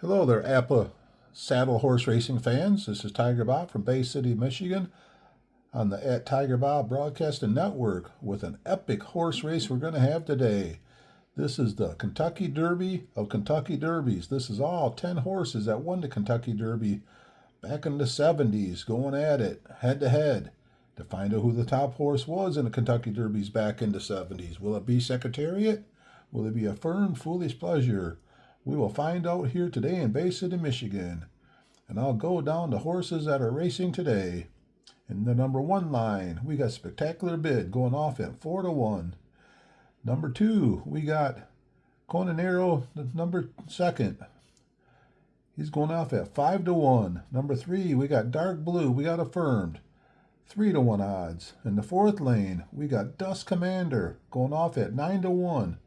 Hello there, Apba saddle horse racing fans. This is Tigerbob from Bay City, Michigan on the @Tigerbob Broadcasting Network with an epic horse race we're going to have today. This is the Kentucky Derby of Kentucky Derbies. This is all 10 horses that won the Kentucky Derby back in the 70s, going at it head to head to find out who the top horse was in the Kentucky Derbies back in the 70s. Will it be Secretariat? Will it be Affirmed, Foolish Pleasure? We will find out here today in Bay City, Michigan. And I'll go down the horses that are racing today. In the number 1 line, we got Spectacular Bid going off at 4-1. Number 2, we got Canonero, the number 2nd. He's going off at 5-1. Number 3, we got Dark Blue. We got Affirmed, 3-1 odds. In the 4th lane, we got Dust Commander going off at 9-1.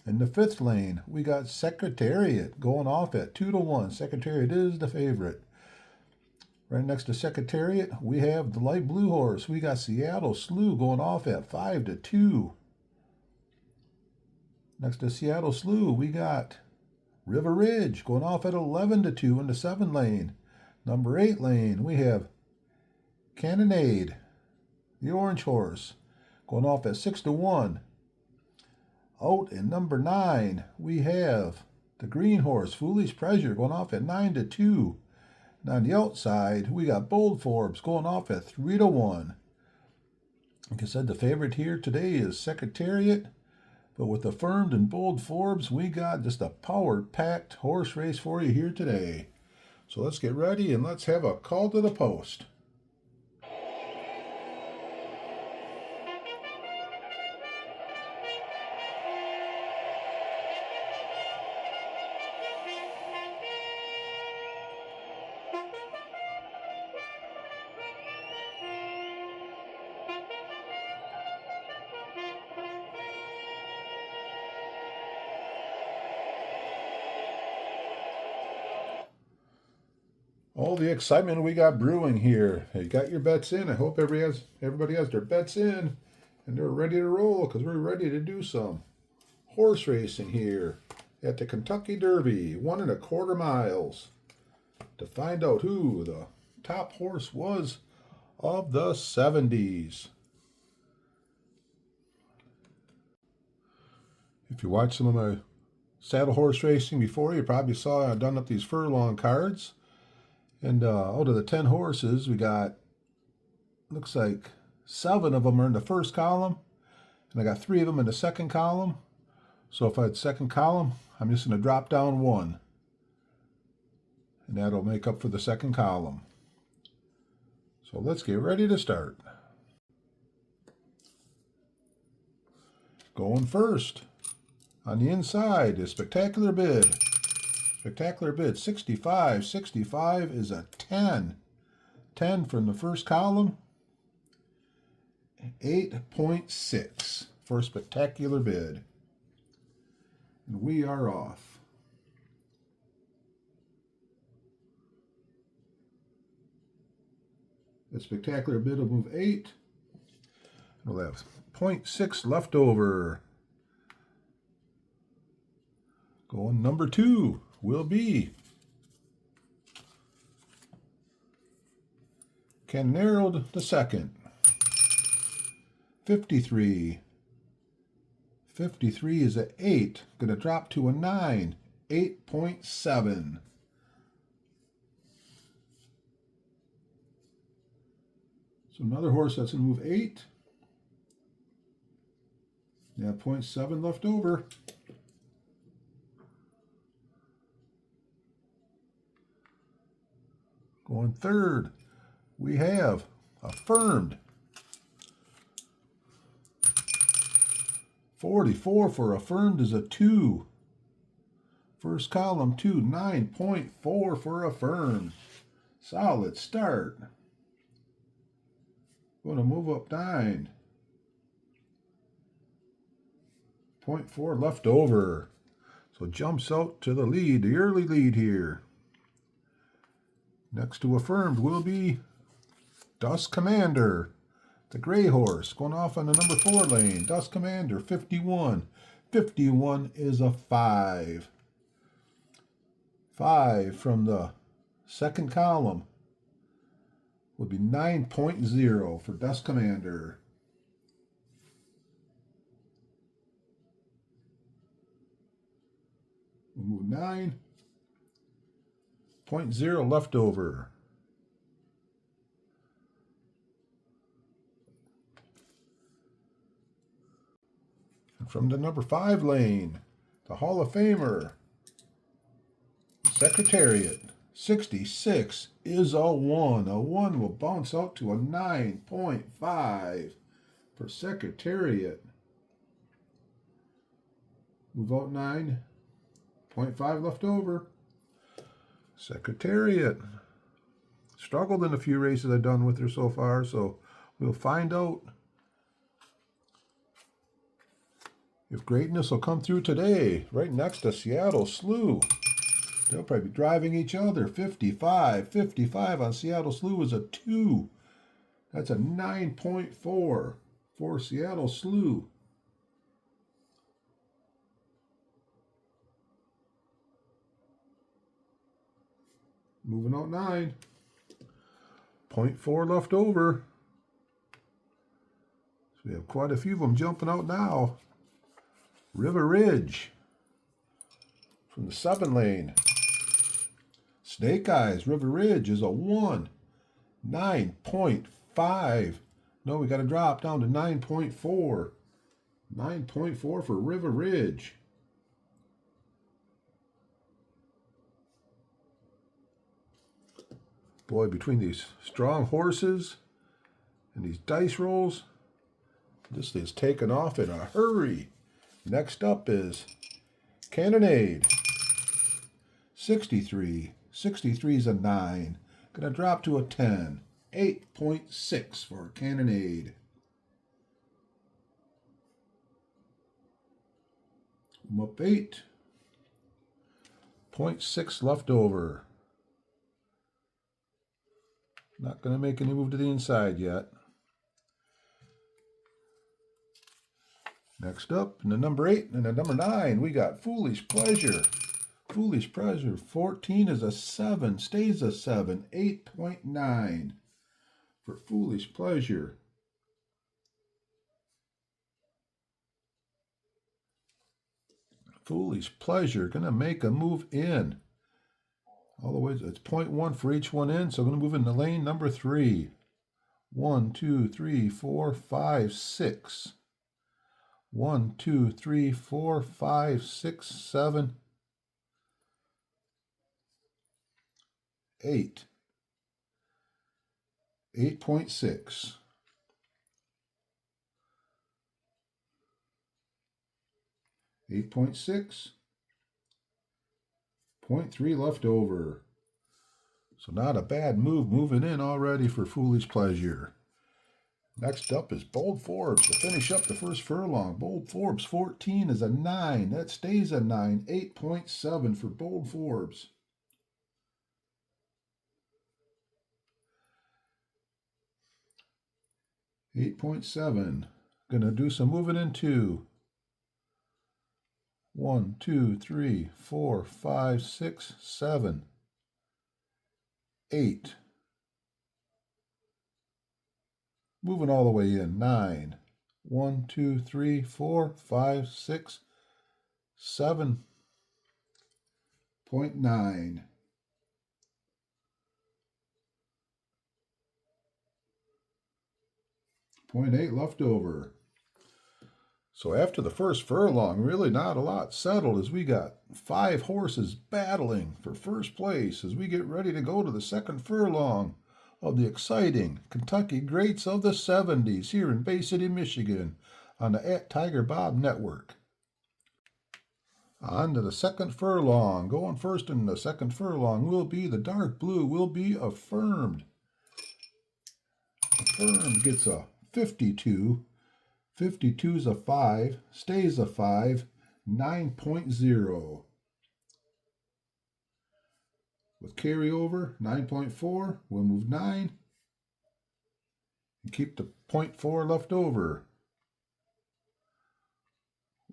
In the 5th lane, we got Secretariat going off at 2-1. Secretariat is the favorite. Right next to Secretariat, we have the light blue horse. We got Seattle Slew going off at 5-2. Next to Seattle Slew, we got Riva Ridge going off at 11-2 in the 7th lane. Number 8 lane, we have Cannonade, the orange horse, going off at 6-1. Out in number 9, we have the green horse, Foolish Pleasure, going off at 9-2. And on the outside, we got Bold Forbes going off at 3-1. Like I said, the favorite here today is Secretariat. But with Affirmed and Bold Forbes, we got just a power-packed horse race for you here today. So let's get ready and let's have a call to the post. All the excitement we got brewing here. You got your bets in. I hope everybody has their bets in and they're ready to roll because we're ready to do some horse racing here at the Kentucky Derby, 1.25 miles, to find out who the top horse was of the 70s. If you watched some of my saddle horse racing before, you probably saw I've done up these furlong cards. And out of the 10 horses, we got, looks like 7 of them are in the first column, and I got 3 of them in the second column. So if I had second column, I'm just going to drop down 1, and that'll make up for the second column. So let's get ready to start. Going first, on the inside is Spectacular Bid. Spectacular Bid, 65. 65 is a 10. 10 from the first column. 8.6 for Spectacular Bid. And we are off. The Spectacular Bid will move 8. We'll have 0.6 left over. Going number 2 will be Canonero the second. 53. 53 is an 8. Going to drop to a 9. 8.7. So another horse that's going to move 8. Yeah, 0.7 left over. Going third, we have Affirmed. 44 for Affirmed is a 2. First column 2, 9.4 for Affirmed. Solid start. Going to move up 9. 0.4 left over. So jumps out to the lead, the early lead here. Next to Affirmed will be Dust Commander, the gray horse, going off on the number 4 lane. Dust Commander, 51. 51 is a 5. 5 from the second column would be 9.0 for Dust Commander. We'll move 9.0 left over. And from the number 5 lane, the Hall of Famer, Secretariat, 66 is a 1. A 1 will bounce out to a 9.5 for Secretariat. Move out 9.5 left over. Secretariat. Struggled in a few races I've done with her so far, so we'll find out if greatness will come through today. Right next to Seattle Slew. They'll probably be driving each other. 55. 55 on Seattle Slew is a 2. That's a 9.4 for Seattle Slew. Moving out 9. 0.4 left over. So we have quite a few of them jumping out now. Riva Ridge from the 7 lane. Snake Eyes, River Ridge is a 1. 9.5. No, we got to drop down to 9.4. 9.4 for River Ridge. Boy, between these strong horses and these dice rolls, this is taking off in a hurry. Next up is Cannonade. 63. 63 is a 9. Gonna drop to a 10. 8.6 for Cannonade. I'm up 8.6 left over. Not gonna make any move to the inside yet. Next up, in the number 8 and the number 9, we got Foolish Pleasure. Foolish Pleasure, 14 is a 7, stays a 7, 8.9 for Foolish Pleasure. Foolish Pleasure, gonna make a move in. All the way, it's 0.1 for each one in, so I'm gonna move into lane number 3. 1, 2, 3, 4, 5, 6. 1, 2, 3, 4, 5, 6, 7, 8. 8.6. 8.6. 0.3 left over. So not a bad move moving in already for Foolish Pleasure. Next up is Bold Forbes to finish up the first furlong. Bold Forbes, 14 is a 9. That stays a 9. 8.7 for Bold Forbes. $8.7. Gonna do some moving in 2. 1, 2, 3, 4, 5, 6, 7, 8. Moving all the way in 9. 1, 2, 3, 4, 5, 6, 7.9. 0.8 left over. So after the first furlong, really not a lot settled as we got 5 horses battling for first place as we get ready to go to the second furlong of the exciting Kentucky Greats of the 70s here in Bay City, Michigan on the @Tigerbob network. On to the second furlong. Going first in the second furlong will be the dark blue, will be Affirmed. Affirmed gets a 52. 52 is a 5, stays a 5, 9.0. With carryover, 9.4, we'll move 9 and keep the 0.4 left over.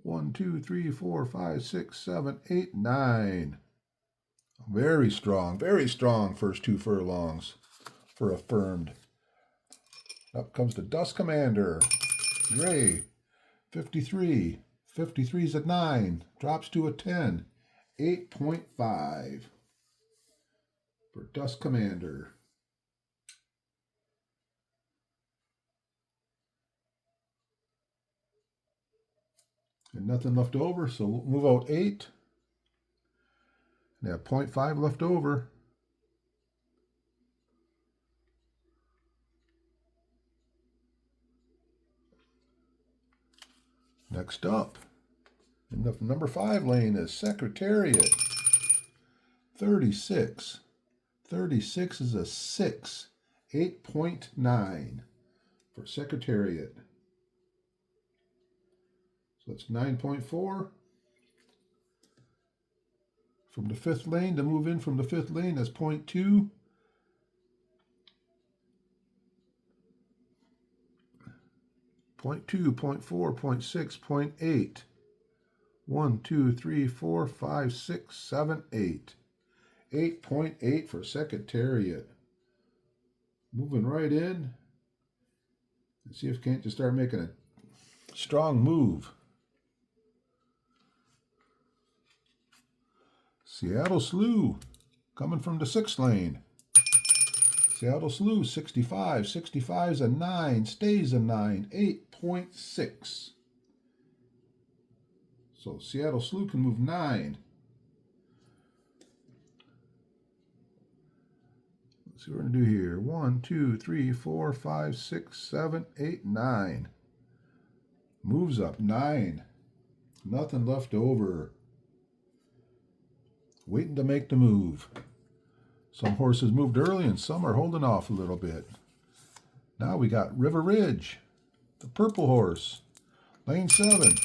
1, 2, 3, 4, 5, 6, 7, 8, 9. Very strong first 2 furlongs for Affirmed. Up comes the Dust Commander. Gray, 53. 53 is a 9. Drops to a 10. 8.5 for Dust Commander. And nothing left over, so we'll move out 8. And have 0.5 left over. Next up, in the number 5 lane is Secretariat. 36. 36 is a 6. 8.9 for Secretariat. So that's 9.4. From the 5th lane, to move in from the 5th lane, that's 0.2. 0.2, 0.4, 0.6, 0.8. 1, 2, 3, 4, 5, 6, 7, 8. 8.8 for Secretariat. Moving right in. Let's see if we can't just start making a strong move. Seattle Slew coming from the 6th lane. Seattle Slew, 65. 65 is a 9. Stays a 9. 8.6. So Seattle Slew can move 9. Let's see what we're going to do here. 1, 2, 3, 4, 5, 6, 7, 8, 9. Moves up 9. Nothing left over. Waiting to make the move. Some horses moved early and some are holding off a little bit. Now we got River Ridge, the purple horse. Lane 7.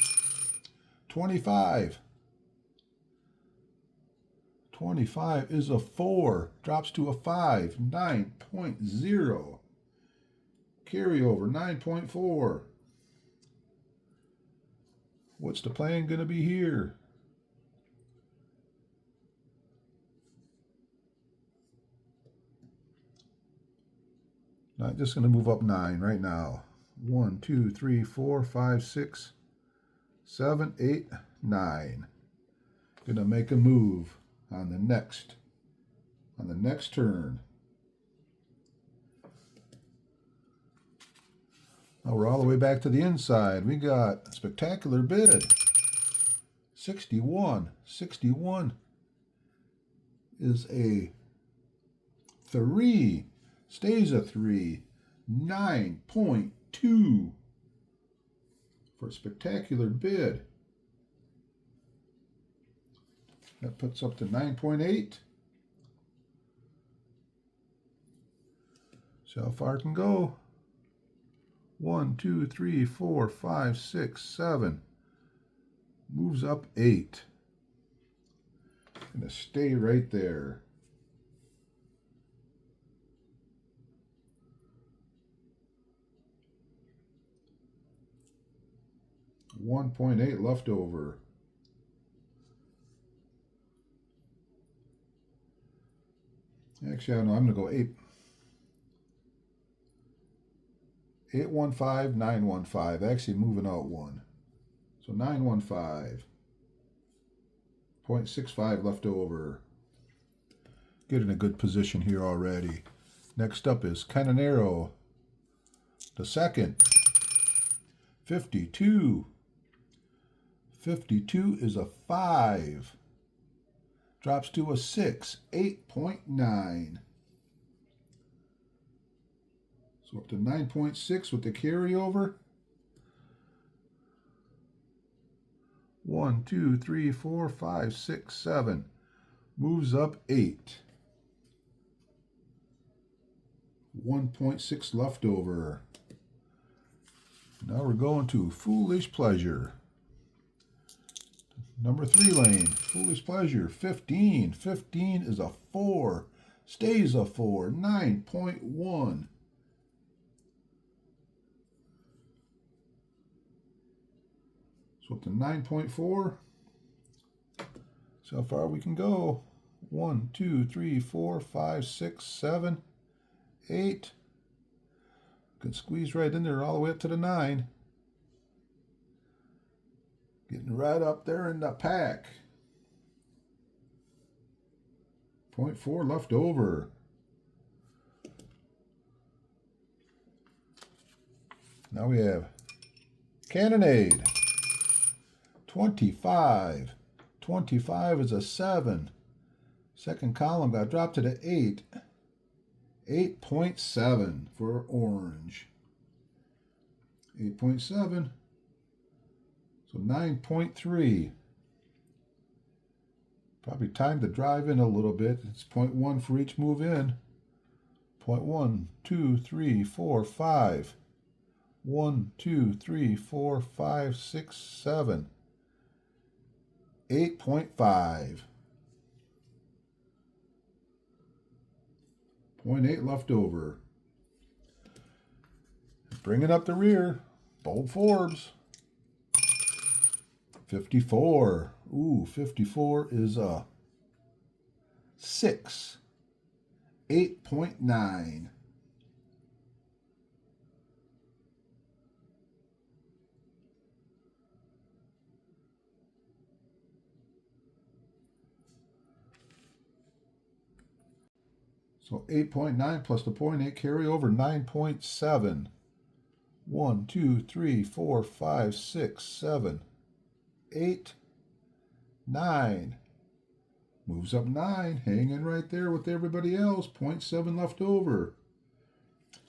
25. 25 is a 4. Drops to a 5. 9.0. Carryover, 9.4. What's the plan going to be here? I'm just going to move up 9 right now. 1, 2, 3, 4, 5, 6, 7, 8, 9. Going to make a move on the next turn. Now we're all the way back to the inside. We got Spectacular Bid. 61. 61 is a 3. Stays a 3. 9.2 for Spectacular Bid. That puts up to 9.8. See how far it can go. 1, 2, 3, 4, 5, 6, 7. Moves up 8. Gonna stay right there. $1.8 left over. Actually, I don't know. I'm going to go 8. 815, 915. Actually, moving out 1. So 915. 0.65 left over. Get in a good position here already. Next up is Canonero, the 2nd. 52. 52 is a 5. Drops to a 6. 8.9. So up to 9.6 with the carryover. 1, 2, 3, 4, 5, 6, 7. Moves up 8. 1.6 left over. Now we're going to Foolish Pleasure. Number 3 lane, Foolish Pleasure, 15. 15 is a 4. Stays a 4. 9.1. So up to 9.4. So how far we can go. 1, 2, 3, 4, 5, 6, 7, 8. Can squeeze right in there all the way up to the 9. Getting right up there in the pack. 0.4 left over. Now we have Cannonade. 25. 25 is a 7. Second column got dropped to the 8. 8.7 for orange. 8.7. So 9.3. Probably time to drive in a little bit. It's 0.1 for each move in. 0.1, 2, 3, 4, 5. 1, 2, 3, 4, 5, 6, 7. 8.5. 0.8 left over. Bringing up the rear. Bold Forbes. 54. Ooh, 54 is a 6. 8.9. So 8.9 plus the 0.8 carry over 9.7. 1, 2, 3, 4, 5, 6, 7, 8, 9. Moves up 9, hanging right there with everybody else. 0.7 left over.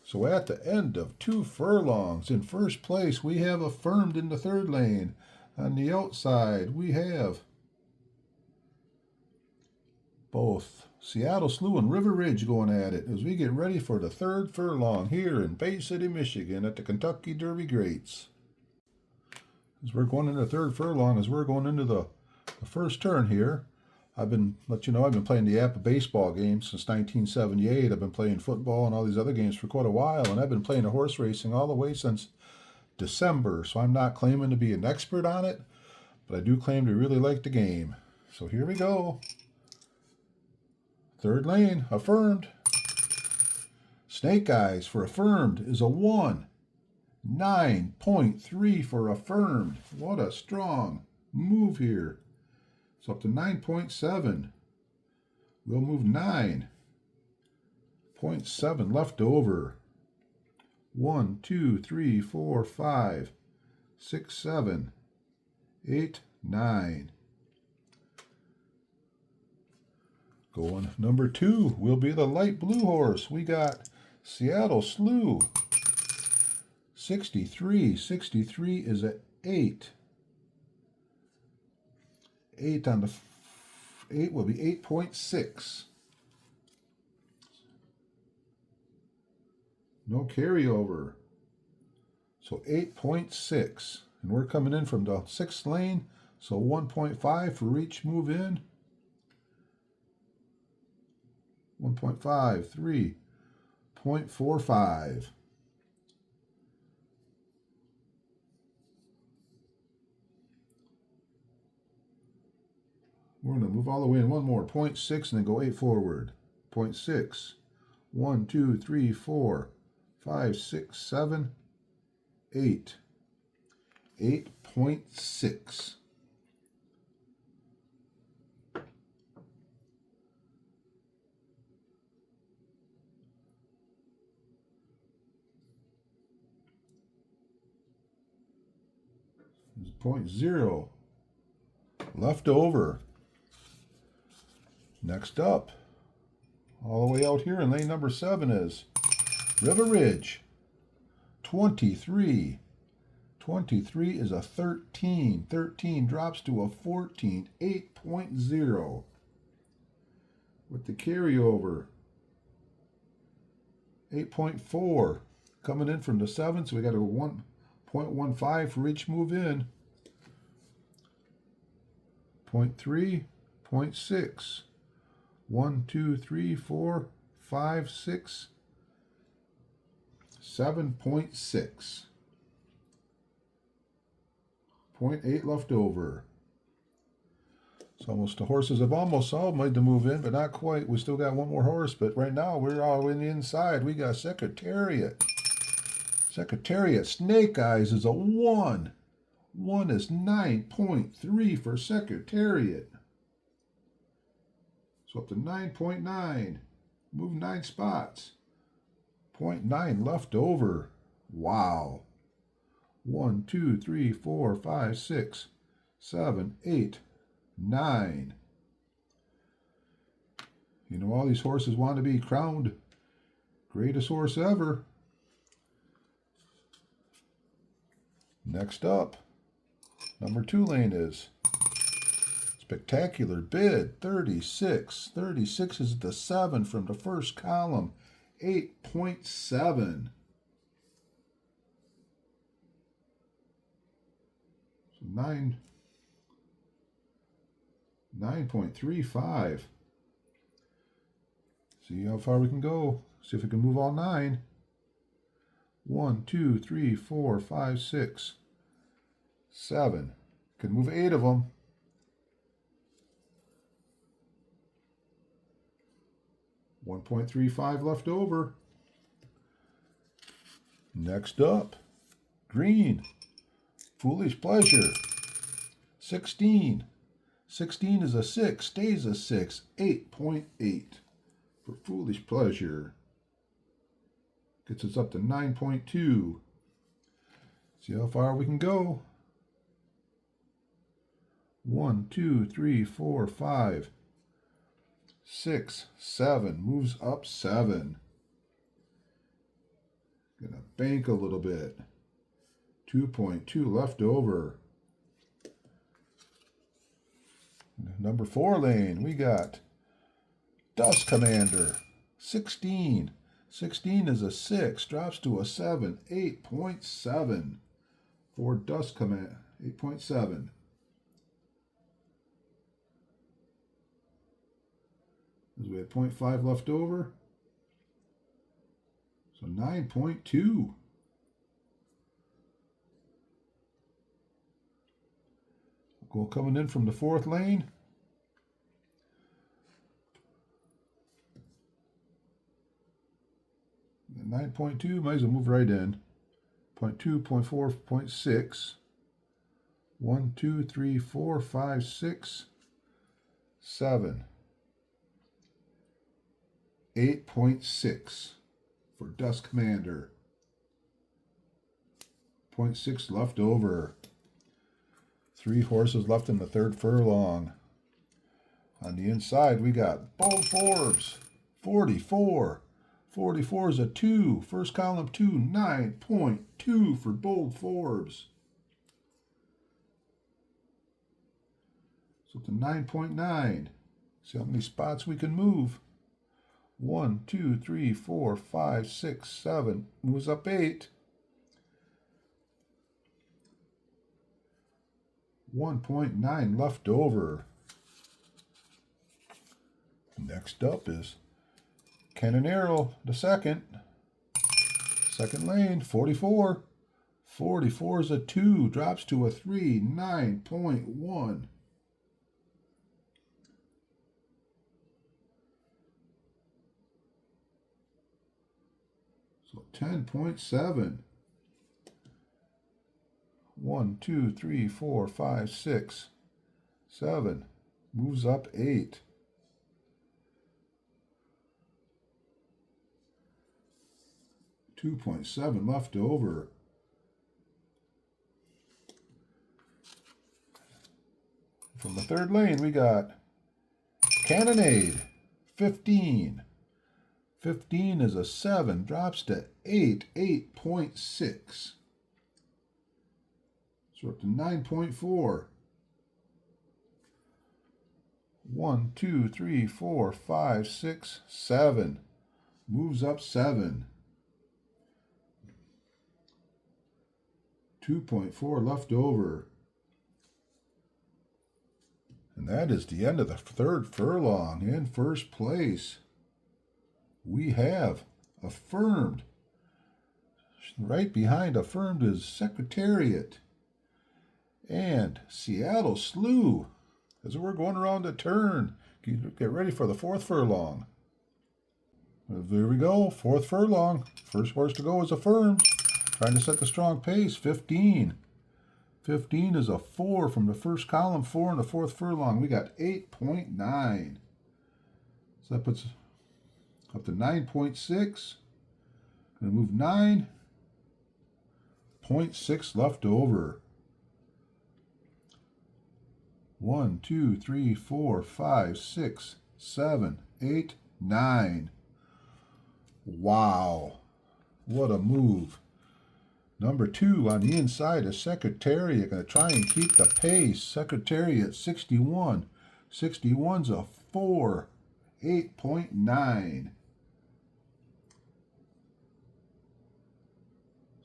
So at the end of 2 furlongs, in first place, we have Affirmed in the third lane. On the outside, we have both Seattle Slew and River Ridge going at it as we get ready for the third furlong here in Bay City, Michigan at the Kentucky Derby Greats. As we're going into the third furlong, as we're going into the first turn here, I've been playing the Apba baseball game since 1978. I've been playing football and all these other games for quite a while, and I've been playing the horse racing all the way since December. So I'm not claiming to be an expert on it, but I do claim to really like the game. So here we go. Third lane, Affirmed. Snake Eyes for Affirmed is a 1. 9.3 for Affirmed. What a strong move here. So up to 9.7. We'll move 9.7 left over. 1, 2, 3, 4, 5, 6, 7, 8, 9. Going number 2 will be the light blue horse. We got Seattle Slew. 63. 63 is an 8. 8 on the 8 will be 8.6. No carryover. So 8.6. And we're coming in from the 6th lane. So 1.5 for each move in. 1.5, 3.45. We're going to move all the way in one more. 0.6 and then go 8 forward. 0.6. 1, 2, 3, 4, 5, 6, 7, 8. 8.6. There's 0.0 left over. Next up, all the way out here in lane number 7 is River Ridge. 23. 23 is a 13. 13 drops to a 14. 8.0. With the carryover. 8.4. Coming in from the 7, so we got a 1.15 for each move in. 0.3, 0.6. 1, 2, 3, 4, 5, 6, 7.6. 0.8 left over. It's almost, the horses have almost all made the move in, but not quite. We still got one more horse, but right now we're all in the inside. We got Secretariat. Secretariat, Snake Eyes is a 1. 1 is 9.3 for Secretariat. So up to 9.9. Move 9 spots. 0.9 left over. Wow. 1, 2, 3, 4, 5, 6, 7, 8, 9. You know, all these horses want to be crowned greatest horse ever. Next up, number 2 lane is Spectacular Bid, 36. 36 is the 7 from the first column, 8.7. So 9.35. See how far we can go. See if we can move all 9. 1, 2, 3, 4, 5, 6, 7. Can move 8 of them. $1.35 left over. Next up, green. Foolish Pleasure. 16. 16 is a 6, stays a 6, 8.8 for Foolish Pleasure. Gets us up to 9.2. See how far we can go. 1, 2, 3, 4, 5, 6, 7. Moves up 7. Gonna bank a little bit. 2.2 left over. Number 4 lane, we got Dust Commander. 16. 16 is a 6, drops to a 7, 8.7 for Dust Commander. 8.7. As we had 0.5 left over. So 9.2. Go coming in from the 4th lane. And 9.2, might as well move right in. 0.2, 0.4, 0.6. 1, 2, 3, 4, 5, 6, 7. 8.6 for Dust Commander. 0.6 left over. 3 horses left in the 3rd furlong. On the inside, we got Bold Forbes, 44. 44 is a 2. First column 2, 9.2 for Bold Forbes. So to 9.9. See how many spots we can move. 1, 2, 3, 4, 5, 6, 7. Moves up 8. 1.9 left over. Next up is Canonero, the 2nd. 2nd lane, 44. 44 is a 2, drops to a 3, 9.1. So 10.7. 1, 2, 3, 4, 5, 6, 7. Moves up 8. 2.7 left over. From the 3rd lane, we got Cannonade, 15. 15 is a 7, drops to 8, 8.6. So up to 9.4. 1, 2, 3, 4, 5, 6, 7. Moves up 7. 2.4 left over. And that is the end of the 3rd furlong. In first place, we have Affirmed. Right behind Affirmed is Secretariat. And Seattle Slew as we're going around the turn. Get ready for the 4th furlong. There we go, 4th furlong. First horse to go is Affirmed. Trying to set the strong pace, 15. 15 is a 4 from the first column, 4 in the 4th furlong. We got 8.9. So that puts up to 9.6. Going to move 9.6 left over. 1, 2, 3, 4, 5, 6, 7, 8, 9. Wow. What a move. Number 2 on the inside is Secretariat. Going to try and keep the pace. Secretariat 61. 61's a 4. 8.9.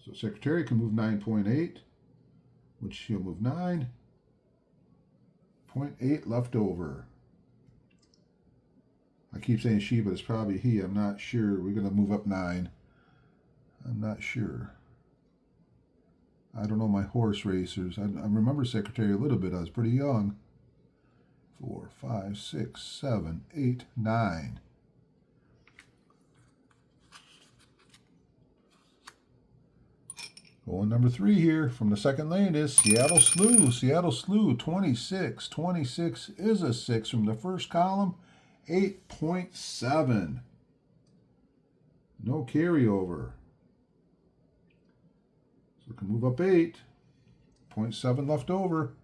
So Secretariat can move 9.8, which he'll move 9.8 left over. I keep saying she, but it's probably he. I'm not sure. We're going to move up 9. I'm not sure. I don't know my horse racers. I remember Secretariat a little bit. I was pretty young. 4, 5, 6, 7, 8, 9. Going number 3 here from the second lane is Seattle Slew. Seattle Slew, 26. 26 is a 6 from the first column. 8.7. No carryover. So we can move up 8. 0.7 left over.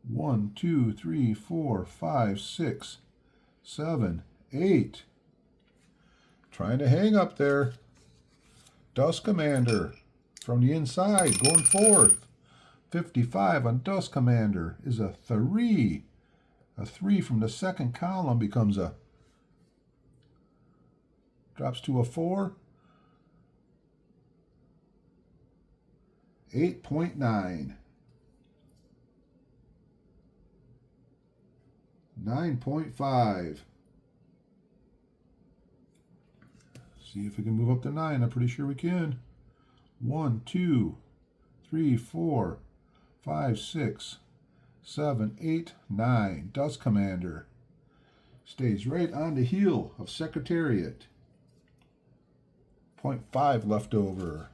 1, 2, 3, 4, 5, 6, 7, 8. Trying to hang up there. Dust Commander from the inside going 4th. 55 on Dust Commander is a 3. A 3 from the second column becomes a, drops to a 4. 8.9. 9.5. See if we can move up to 9. I'm pretty sure we can. 1, 2, 3, 4, 5, 6, 7, 8, 9. Dust Commander stays right on the heel of Secretariat. 0.5 left over.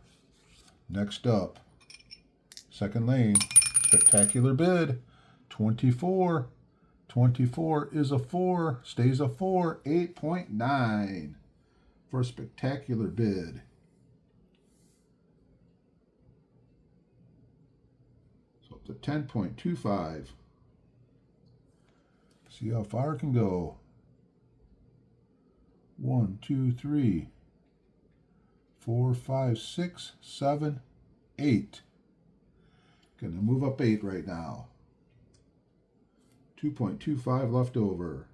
Next up, second lane, Spectacular Bid, 24. 24 is a 4, stays a 4, 8.9 for Spectacular Bid. So up to 10.25. See how far it can go. 1, 2, 3, 4, 5, 6, 7, 8. Gonna move up 8 right now. 2.25 left over.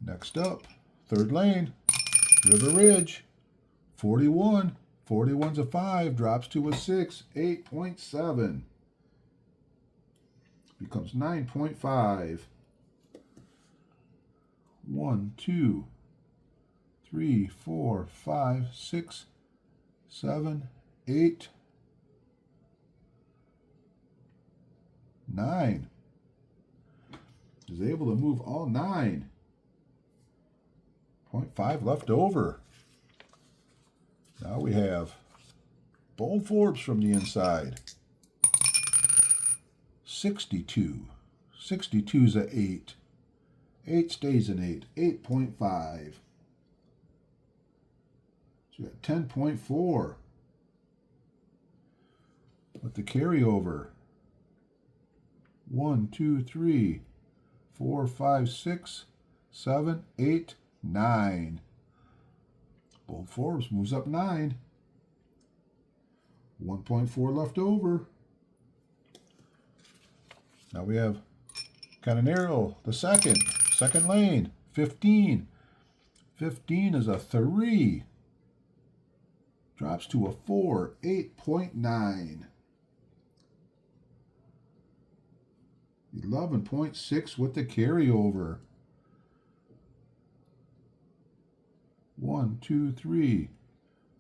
Next up, third lane, River Ridge, 41. 41's a 5, drops to a 6, 8.7. Becomes 9.5. 1, 2, 3, 4, 5, 6, 7, 8, 9. Is able to move all 9. 0.5 left over. Now we have Bold Forbes from the inside. 62. 62's a 8. 8 stays an 8. 8.5. So we got 10.4. With the carryover. 1, 2, 3, 4, 5, 6, 7, 8, 9. Bold Forbes moves up 9. 1.4 left over. Now we have Canonero, the second lane, 15. 15 is a 3. Drops to a 4, 8.9. 11.6 with the carryover. 1, 2, 3,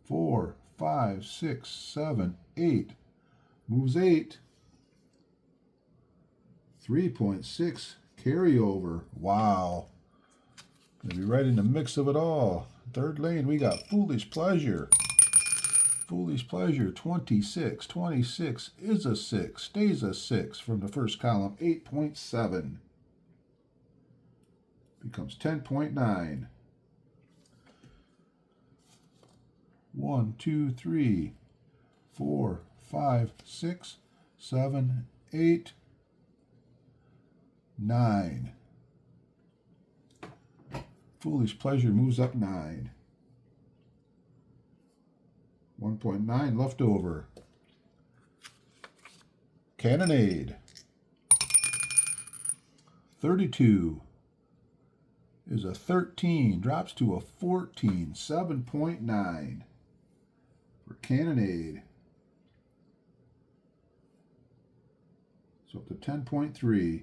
4, 5, 6, 7, 8. moves 8. 3.6 carryover. Wow. Gonna be right in the mix of it all. Third lane, we got Foolish Pleasure. Foolish Pleasure, 26. 26 is a 6, stays a 6 from the first column. 8.7 becomes 10.9. 1, 2, 3, 4, 5, 6, 7, 8, 9. Foolish Pleasure moves up 9. 1.9 left over. Cannonade. 32 is a 13, drops to a 14, 7.9 for Cannonade. So up to 10.3.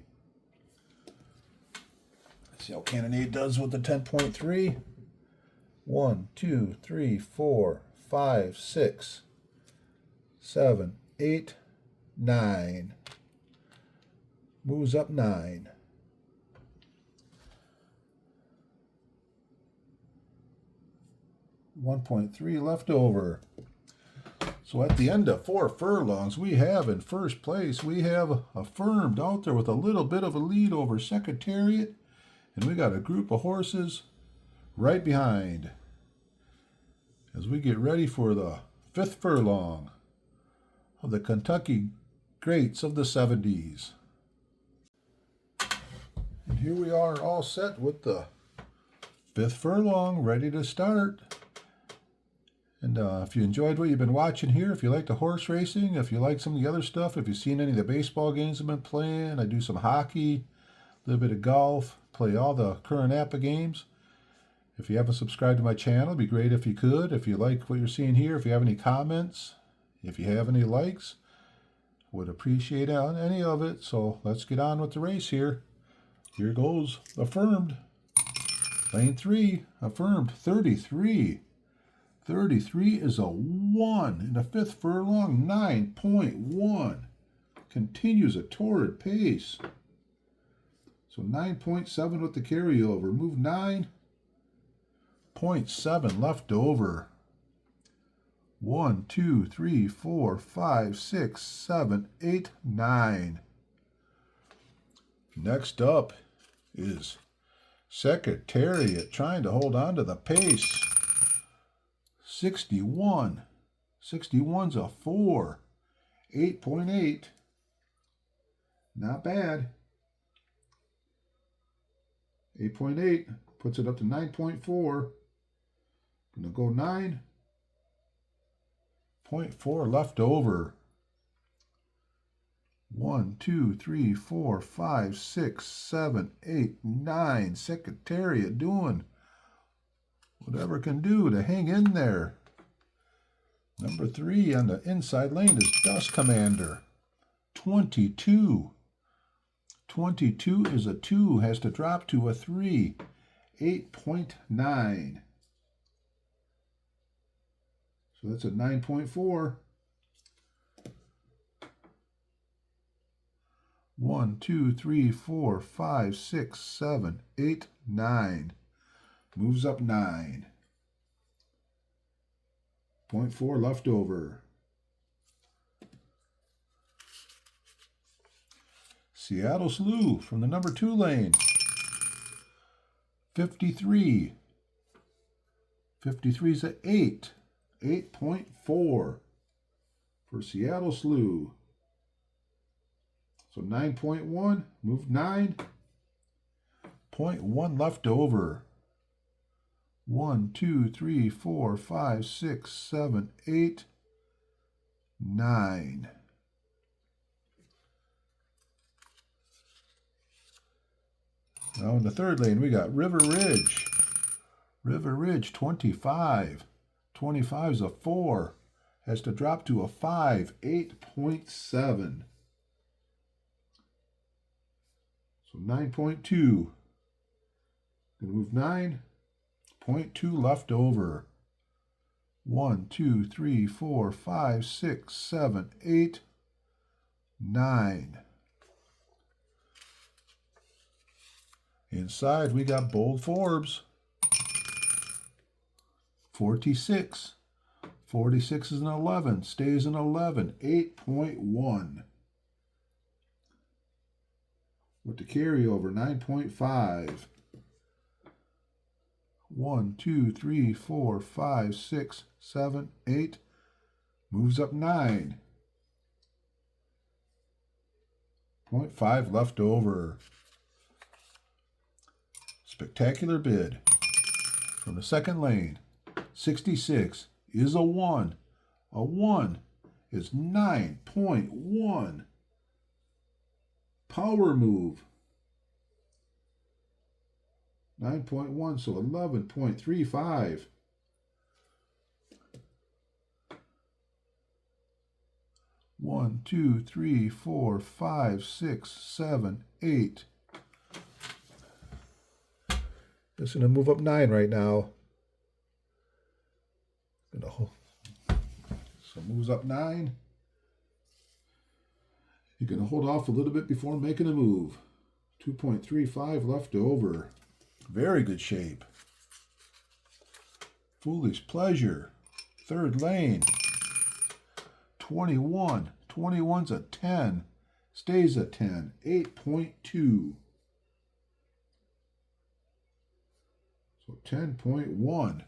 Let's see how Cannonade does with the 10.3. 1, 2, 3, 4, 5, 6, 7, 8, 9. Moves up 9. 1.3 left over. So at the end of 4 furlongs, we have in first place, we have Affirmed out there with a little bit of a lead over Secretariat. And we got a group of horses right behind as we get ready for the 5th furlong of the Kentucky Greats of the 70s. And here we are all set with the 5th furlong ready to start. And if you enjoyed what you've been watching here, if you like the horse racing, if you like some of the other stuff, if you've seen any of the baseball games I've been playing, I do some hockey, a little bit of golf, play all the current Apba games. If you haven't subscribed to my channel, it'd be great if you could. If you like what you're seeing here, if you have any comments, if you have any likes, would appreciate any of it. So let's get on with the race here. Here goes Affirmed. Lane 3, Affirmed, 33. 33 is a 1 in the 5th furlong, 9.1. Continues a torrid pace. So 9.7 with the carryover. Move 9.7 left over. 1, 2, 3, 4, 5, 6, 7, 8, 9. Next up is Secretariat trying to hold on to the pace. 61. 61's a 4. 8.8. Not bad. 8.8 puts it up to 9.4. Gonna go 9.4 left over. 1, 2, 3, 4, 5, 6, 7, 8, 9. Secretariat doing whatever it can do to hang in there. Number 3 on the inside lane is Dust Commander. 22. 22 is a 2, has to drop to a 3. 8.9. So that's a 9.4. 1, 2, 3, 4, 5, 6, 7, 8, 9. Moves up 9. 0.4 left over. Seattle Slew from the number 2 lane. 53. 53 is an 8. 8.4 for Seattle Slew. So 9.1, move 9. 0.1 left over. 1, 2, 3, 4, 5, 6, 7, 8, 9. Now in the 3rd lane, we got River Ridge. River Ridge, 25. 25 is a 4. Has to drop to a 5. 8.7. So 9.2. Gonna move 9.2 left over. 1, 2, 3, 4, 5, 6, 7, 8, 9. Inside, we got bold Forbes. 46. 46 is an 11. Stays an 11. 8.1. With the carryover, 9.5. 1, 2, 3, 4, 5, 6, 7, 8. Moves up 9. 0.5 left over. Spectacular bid. From the second lane, 66 is a 1. A 1 is 9.1. Power move. 9.1, so 11.35. One, 2, 3, 4, 5, 6, 7, 8. Just going to move up 9 right now. So moves up 9. You're going to hold off a little bit before making a move. 2.35 left over. Very good shape. Foolish Pleasure. Third lane. 21. 21's a 10. Stays a 10. 8.2. So 10.1.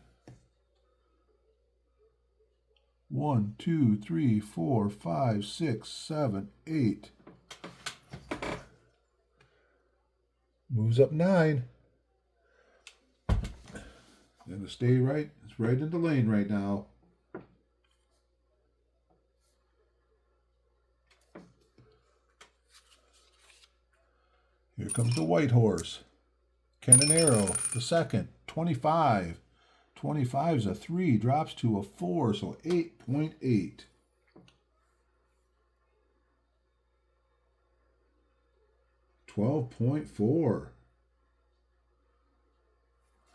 1, 2, 3, 4, 5, 6, 7, 8. Moves up 9. Gonna stay right. It's right in the lane right now. Here comes the white horse. Canonero, the second, 25. 25's a 3, drops to a 4, so 8.8. 12.4.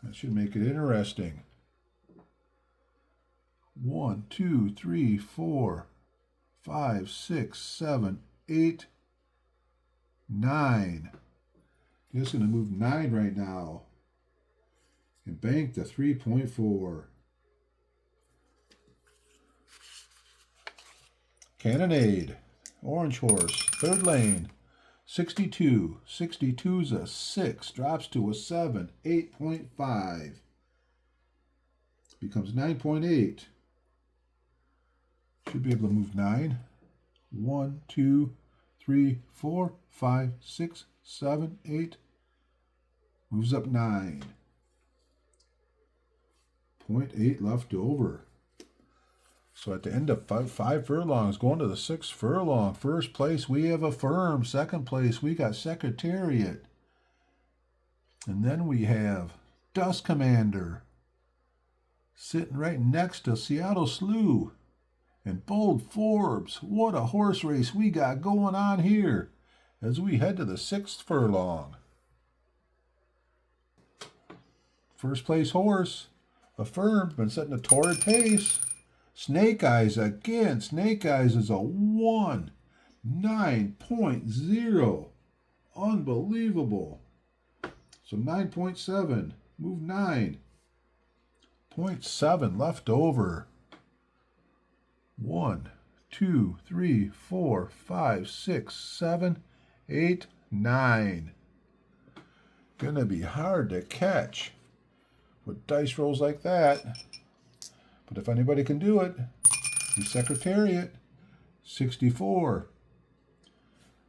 That should make it interesting. 1, 2, 3, 4, 5, 6, 7, 8, 9. Just going to move 9 right now. And bank the 3.4. Cannonade. Orange horse. Third lane. 62. 62's a 6. Drops to a 7. 8.5. Becomes 9.8. Should be able to move 9. 1, 2, 3, 4, 5, 6, 7, 8. Moves up 9. 0.8 left over. So at the end of five furlongs, going to the 6th furlong. First place, we have Affirmed. Second place, we got Secretariat. And then we have Dust Commander sitting right next to Seattle Slew. And bold Forbes. What a horse race we got going on here as we head to the 6th furlong. First place horse, Affirmed, been setting a torrid pace. Snake Eyes again. Snake Eyes is a 1. 9.0. Unbelievable. So 9.7. Move 9. 0.7 left over. 1, 2, 3, 4, 5, 6, 7, 8, 9. Gonna be hard to catch with dice rolls like that. But if anybody can do it, the Secretariat. 64.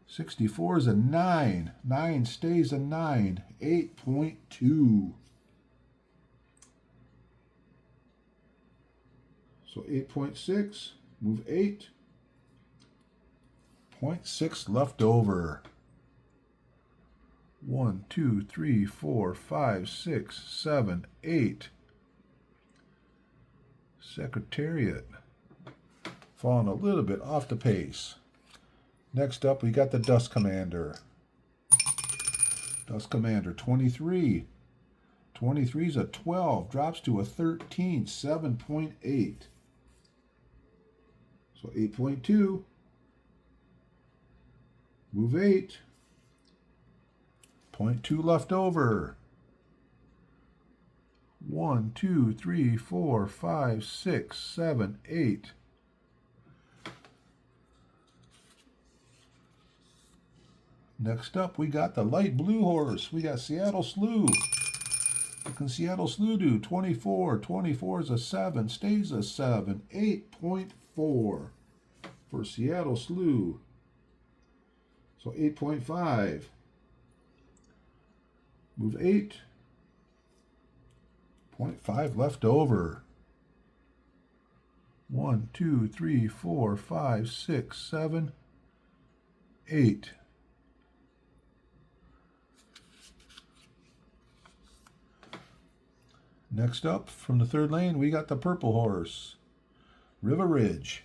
64 is a 9. 9 stays a 9. 8.2. So 8.6. Move 8. 0.6 left over. 1, 2, 3, 4, 5, 6, 7, 8. Secretariat falling a little bit off the pace. Next up, we got the Dust Commander. Dust Commander, 23. 23 is a 12, drops to a 13, 7.8. So 8.2. Move 8. 0.2 left over. 1, 2, 3, 4, 5, 6, 7, 8. Next up, we got the light blue horse. We got Seattle Slew. What can Seattle Slew do? 24. 24 is a 7. Stays a 7. 8.4 for Seattle Slew. So 8.5. Move 8. 0.5 left over. 1, 2, 3, 4, 5, 6, 7, 8. Next up, from the third lane, we got the purple horse, Riva Ridge.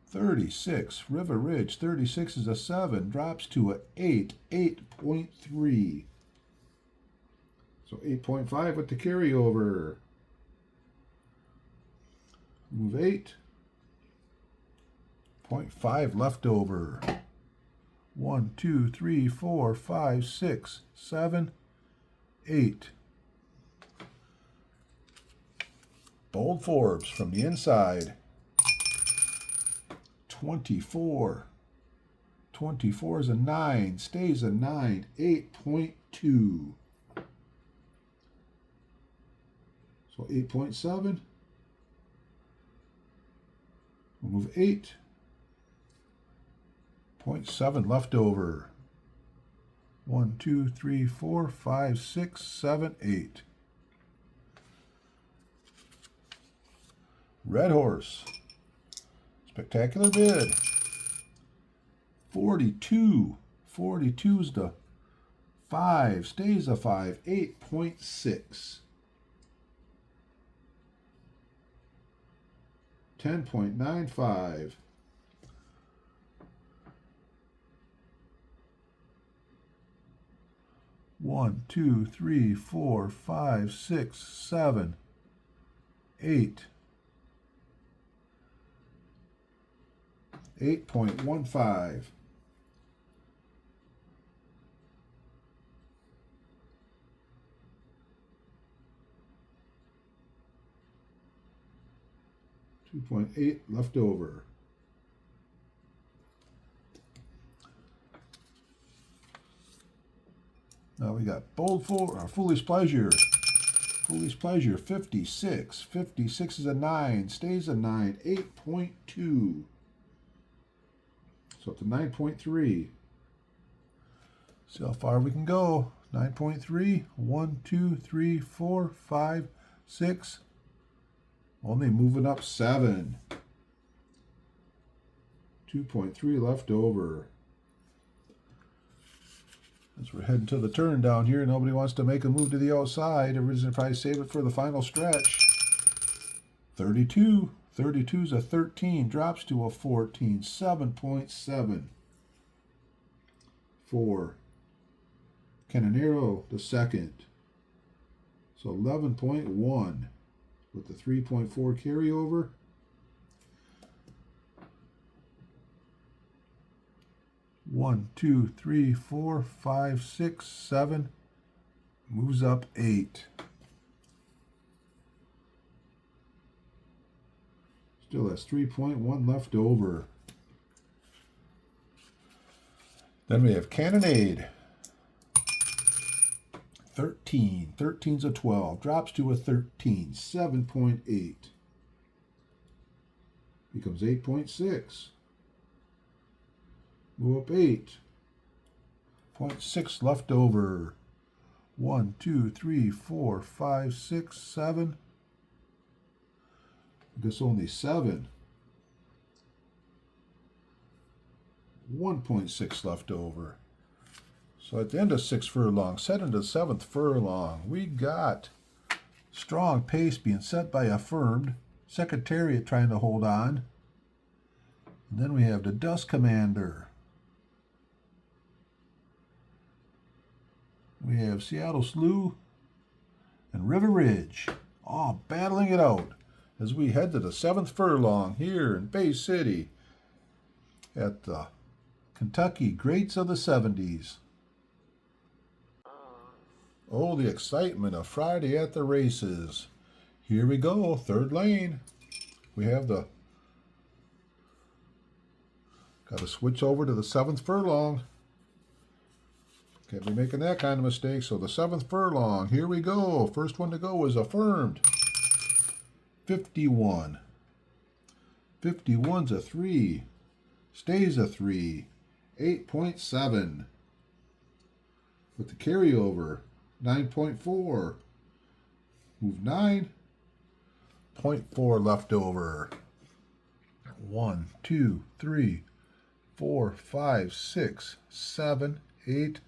36, Riva Ridge, 36 is a 7, drops to a 8, 8.3. So 8.5 with the carryover. Move 8. 0.5 left over. 1, 2, 3, 4, 5, 6, 7, 8. Bold Forbes from the inside. 24. 24 is a 9. Stays a 9. 8.2. So 8.7. We'll move 8. 0.7 left over. 1, 2, 3, 4, 5, 6, 7, 8. Red horse. Spectacular bid. 42. 42 is the 5. Stays a 5. 8.6. 10.95. 1, 2, 3, 4, 5, 6, 7, 8. 8.15. $2.8 left over. Now we got Foolish Pleasure. Foolish Pleasure, 56. 56 is a 9. Stays a 9. 8.2. So it's a 9.3. See how far we can go. 9.3. 1, 2, 3, 4, 5, 6. Only moving up 7. 2.3 left over. As we're heading to the turn down here, nobody wants to make a move to the outside. Everybody's going to probably save it for the final stretch. 32. 32 is a 13. Drops to a 14. 7.7. For Canonero, the second. So 11.1 with the 3.4 carryover. One, 2, 3, 4, 5, 6, 7. Moves up 8. Still has 3.1 left over. Then we have Cannonade. 13. 13's a 12. Drops to a 13. 7.8. Becomes 8.6. Move up 8. 0.6 left over. 1, 2, 3, 4, 5, 6, 7. I guess only 7. 1.6 left over. So at the end of 6 furlongs, set into 7th furlong, we got strong pace being set by Affirmed. Secretariat trying to hold on. And then we have the Dust Commander. We have Seattle Slew and Riva Ridge, all battling it out as we head to the 7th furlong here in Bay City at the Kentucky Greats of the 70s. Oh, the excitement of Friday at the races. Here we go, 3rd lane. We have got to switch over to the 7th furlong. Can't be making that kind of mistake. So the 7th furlong, here we go. First one to go is Affirmed. 51. 51's a 3. Stays a 3. 8.7. With the carryover, 9.4. Move 9. 0.4 left over. 1, 2, 3, 4, 5, 6, 7, 8,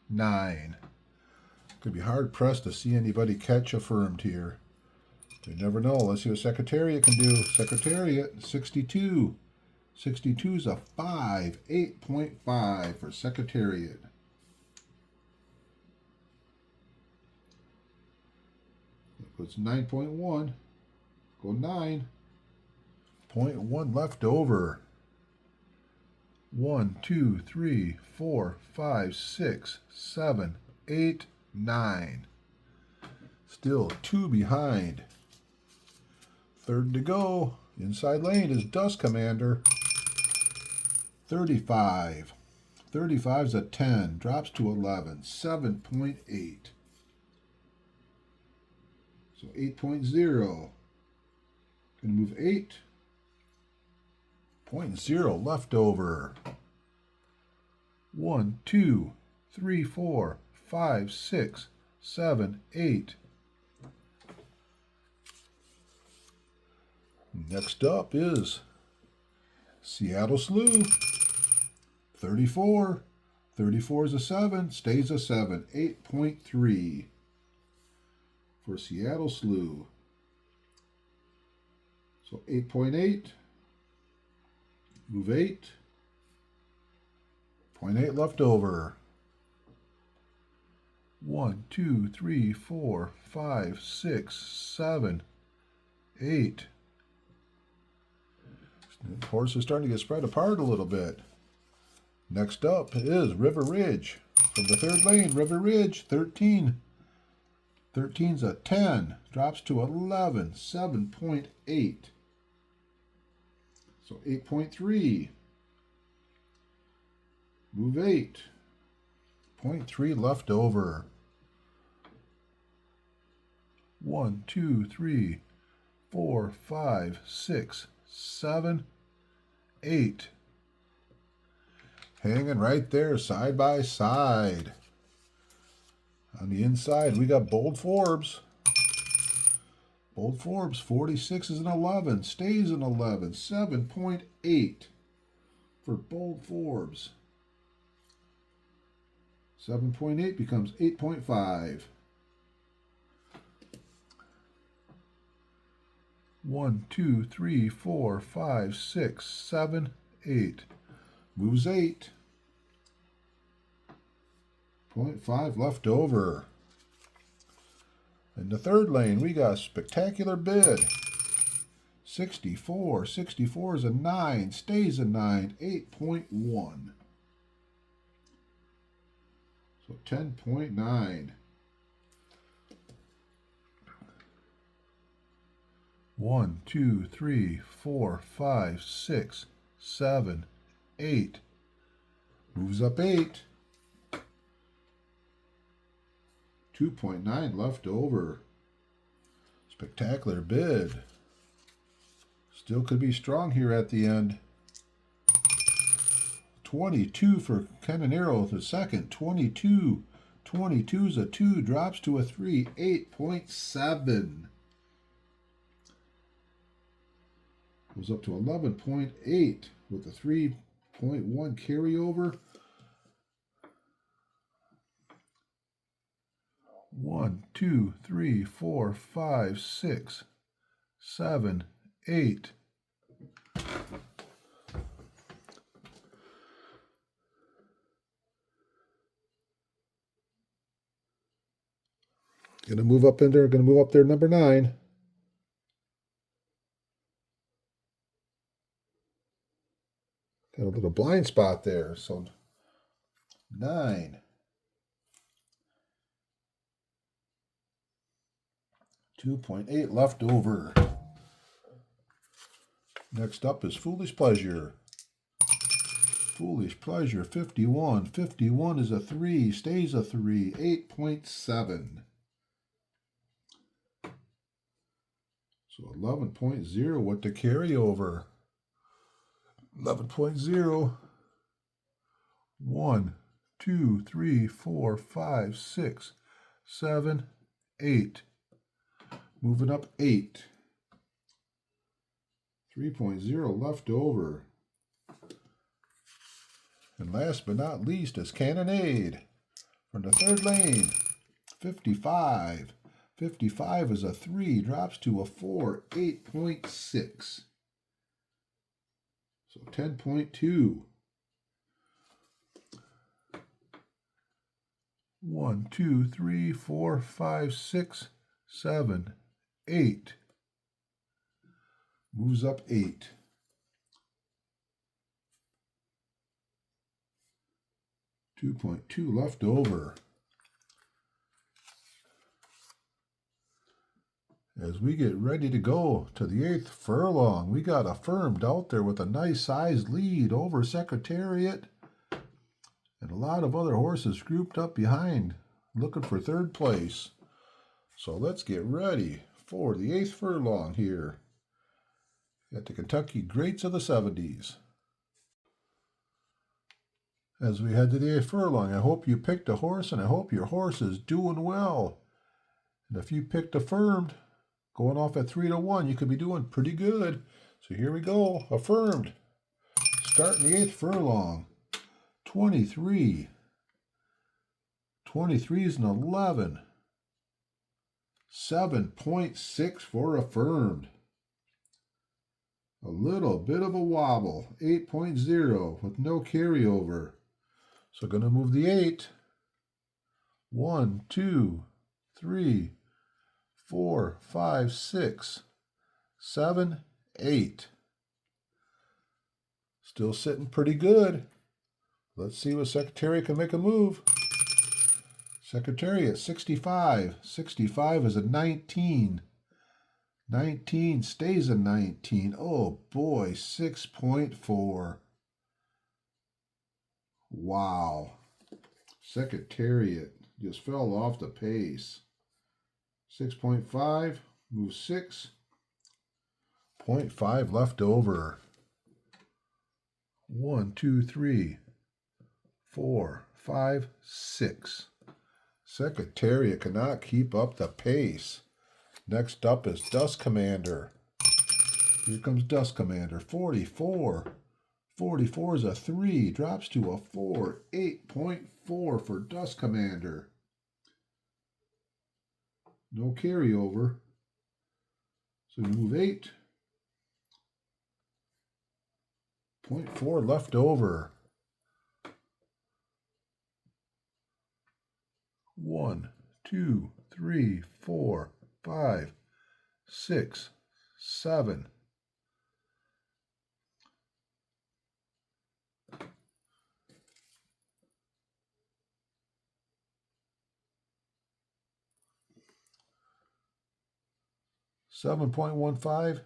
9. Could be hard pressed to see anybody catch Affirmed here. You never know. Let's see what Secretariat can do. Secretariat, 62. 62's a 5. 8.5 for Secretariat. It's 9.1. Go 9. 0.1 left over. 1, 2, 3, 4, 5, 6, 7, 8, 9. Still 2 behind. 3rd to go. Inside lane is Dust Commander. 35. 35's a 10. Drops to 11. 7.8. So 8.0. Going to move 8. 0.0 left over. 1, 2, 3, 4, 5, 6, 7, 8. Next up is Seattle Slew. 34. 34 is a 7. Stays a 7. 8.3 for Seattle Slew. So 8.8. Move 8. 0.8 left over. 1, 2, 3, 4, 5, 6, 7, 8. The horse is starting to get spread apart a little bit. Next up is River Ridge. From the 3rd lane, River Ridge, 13. 13's a 10. Drops to 11. 7.8. So 8.3. Move 8. 0.3 left over. 1, 2, 3, 4, 5, 6, 7, 8. Hanging right there, side by side. On the inside, we got Bold Forbes. Bold Forbes, 46 is an 11. Stays an 11. 7.8 for Bold Forbes. 7.8 becomes 8.5. 1, 2, 3, 4, 5, 6, 7, 8. Moves 8. 0.5 left over. In the 3rd lane, we got Spectacular Bid. 64. 64 is a 9. Stays a 9. 8.1. So 10.9. 1, 2, 3, 4, 5, 6, 7, 8. Moves up 8. 2.9 left over. Spectacular Bid. Still could be strong here at the end. 22 for Canonero the 2nd. 22. 22's a 2. Drops to a 3. 8.7. Goes up to 11.8 with a 3.1 carryover. 1, 2, 3, 4, 5, 6, 7, 8. Gonna move up in there. Gonna move up there, number 9. Got a little blind spot there. So 9. 2.8 left over. Next up is Foolish Pleasure. Foolish Pleasure, 51. 51 is a 3, stays a 3, 8.7. So 11.0 with the carryover. 11.0. 1, 2, 3, 4, 5, 6, 7, 8. Moving up 8. 3.0 left over. And last but not least is Cannonade from the third lane. 55. 55 is a 3, drops to a 4, 8.6. So 10.2. 1, 2, 3, 4, 5, 6, 7, 8. Moves up 8. $2.2 left over. As we get ready to go to the 8th furlong, we got Affirmed out there with a nice sized lead over Secretariat. And a lot of other horses grouped up behind, looking for 3rd place. So let's get ready for the 8th furlong here at the Kentucky Greats of the 70s. As we head to the 8th furlong, I hope you picked a horse, and I hope your horse is doing well. And if you picked Affirmed, going off at 3-1, you could be doing pretty good. So here we go, Affirmed. Starting the 8th furlong. 23. 23 is an 11. 7.6 for Affirmed. A little bit of a wobble. 8.0 with no carryover. So going to move the 8. 1, 2, 3, 4, 5, 6, 7, 8. Still sitting pretty good. Let's see what Secretariat can make a move. Secretariat, 65. 65 is a 19. 19 stays a 19. Oh boy, 6.4. Wow. Secretariat just fell off the pace. 6.5, move 6. 0.5 left over. 1, 2, 3, 4, 5, 6. Secretariat cannot keep up the pace. Next up is Dust Commander. Here comes Dust Commander. 44. 44 is a 3. Drops to a 4. 8.4 for Dust Commander. No carryover. So we move 8. 0.4 left over. 1, 2, 3, 4, 5, 6, 7. $7.15,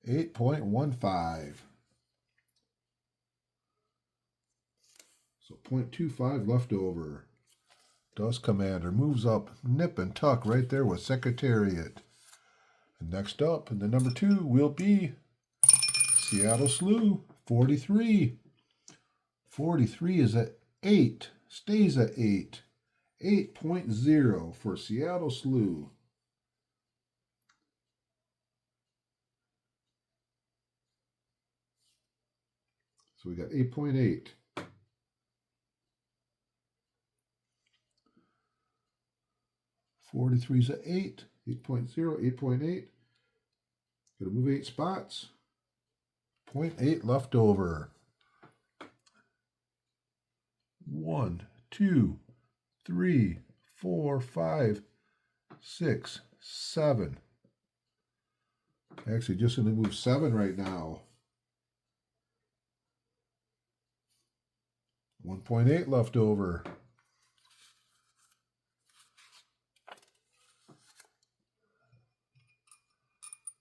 $8.15. So 0.25 left over. Dust Commander moves up, nip and tuck right there with Secretariat. And next up, in the number 2, will be Seattle Slew, 43. 43 is at 8, stays at 8. 8.0 for Seattle Slew. So we got 8.8. 43 is at 8. 8.0, 8.8. Gonna move 8 spots. 0.8 left over. 1, 2, 3, 4, 5, 6, 7. Actually, just going to move 7 right now. 1.8 left over.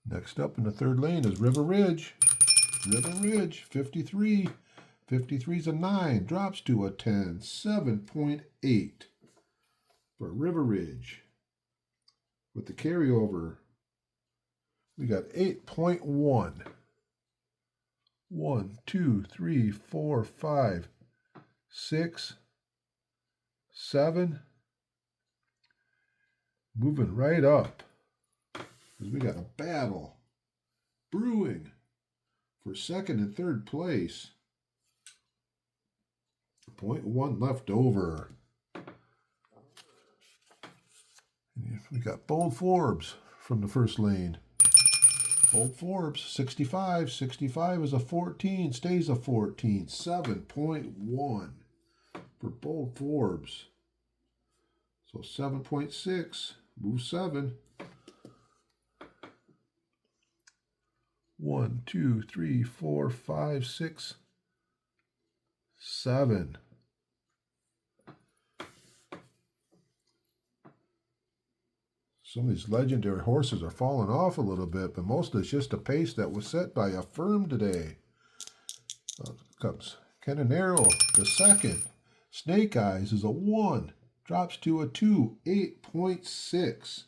Next up in the third lane is Riva Ridge. Riva Ridge, 53. 53's a 9, drops to a 10. 7.8 for Riva Ridge. With the carryover, we got 8.1. 1, 2, 3, 4, 5, 6, 7. Moving right up. Because we got a battle brewing for second and third place. 0.1 left over. And we got Bold Forbes from the first lane. Bold Forbes, 65. 65 is a 14, stays a 14. 7.1 for Bold Forbes. So 7.6, move 7. 1, 2, 3, 4, 5, 6, 7. Some of these legendary horses are falling off a little bit, but most of it's just a pace that was set by Affirmed today. Comes Canonero, the second. Snake Eyes is a 1, drops to a 2, 8.6.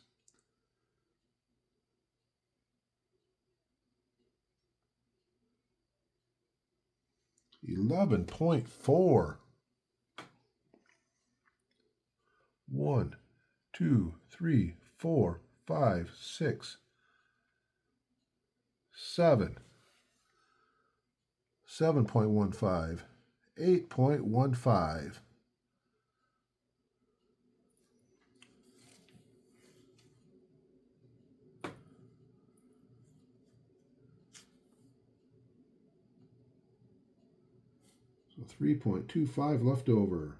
11.4. 1, 2, 3, 4, 5, 6, 7. 7.15. 8.15. So 3.25 left over.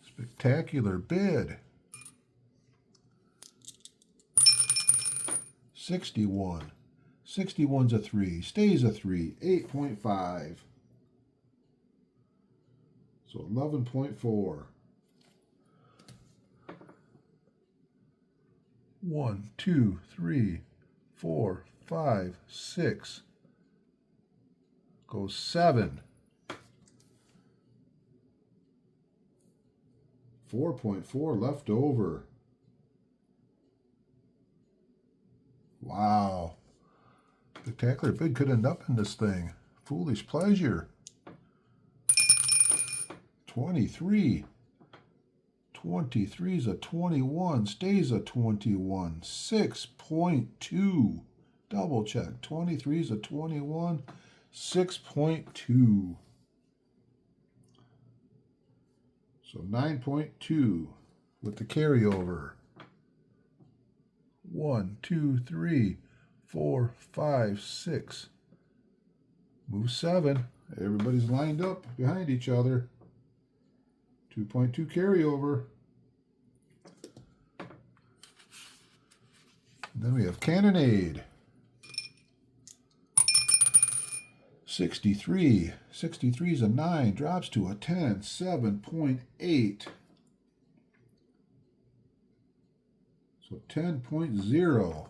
Spectacular bid. 61. 61's a 3. Stays a 3. 8.5. So 11.4. 1, 2, 3, 4, 5, 6. Goes 7. 4.4 left over. Wow. Spectacular bid could end up in this thing. Foolish Pleasure. 23. 23's a 21. Stays a 21. 6.2. Double check. 23's a 21. 6.2. So 9.2 with the carryover. 1, 2, 3, 4, 5, 6. Move 7. Everybody's lined up behind each other. 2.2 carryover. Then we have Cannonade. 63. 63's a 9. Drops to a 10. 7.8. So 10.0.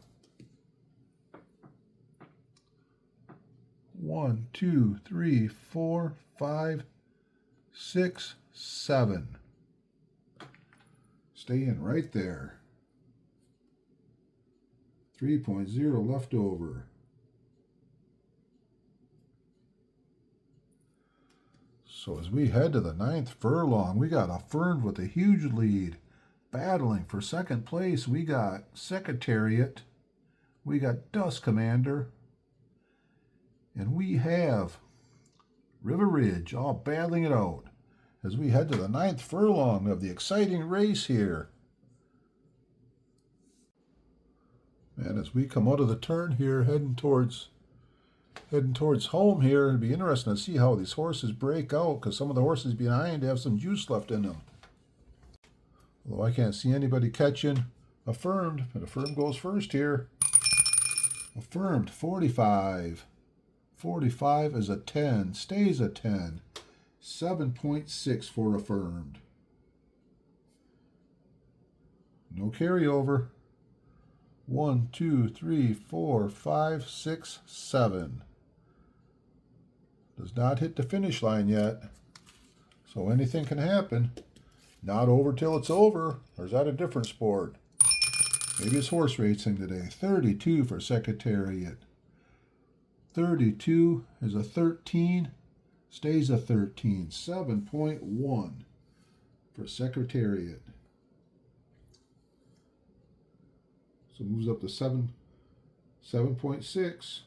1, 2, 3, 4, 5, 6, 7. Staying right there. 3.0 left over. So as we head to the 9th furlong, we got Affirmed with a huge lead. Battling for second place, we got Secretariat, we got Dust Commander, and we have Riva Ridge all battling it out as we head to the 9th furlong of the exciting race here. And as we come out of the turn here, heading towards home here, it'd be interesting to see how these horses break out, because some of the horses behind have some juice left in them. Although I can't see anybody catching Affirmed, but Affirmed goes first here. Affirmed, 45. 45 is a 10, stays a 10. 7.6 for Affirmed. No carryover. 1, 2, 3, 4, 5, 6, 7. Does not hit the finish line yet. So anything can happen. Not over till it's over. Or is that a different sport? Maybe it's horse racing today. 32 for Secretariat. 32 is a 13. Stays a 13. 7.1 for Secretariat. So moves up to 7.6.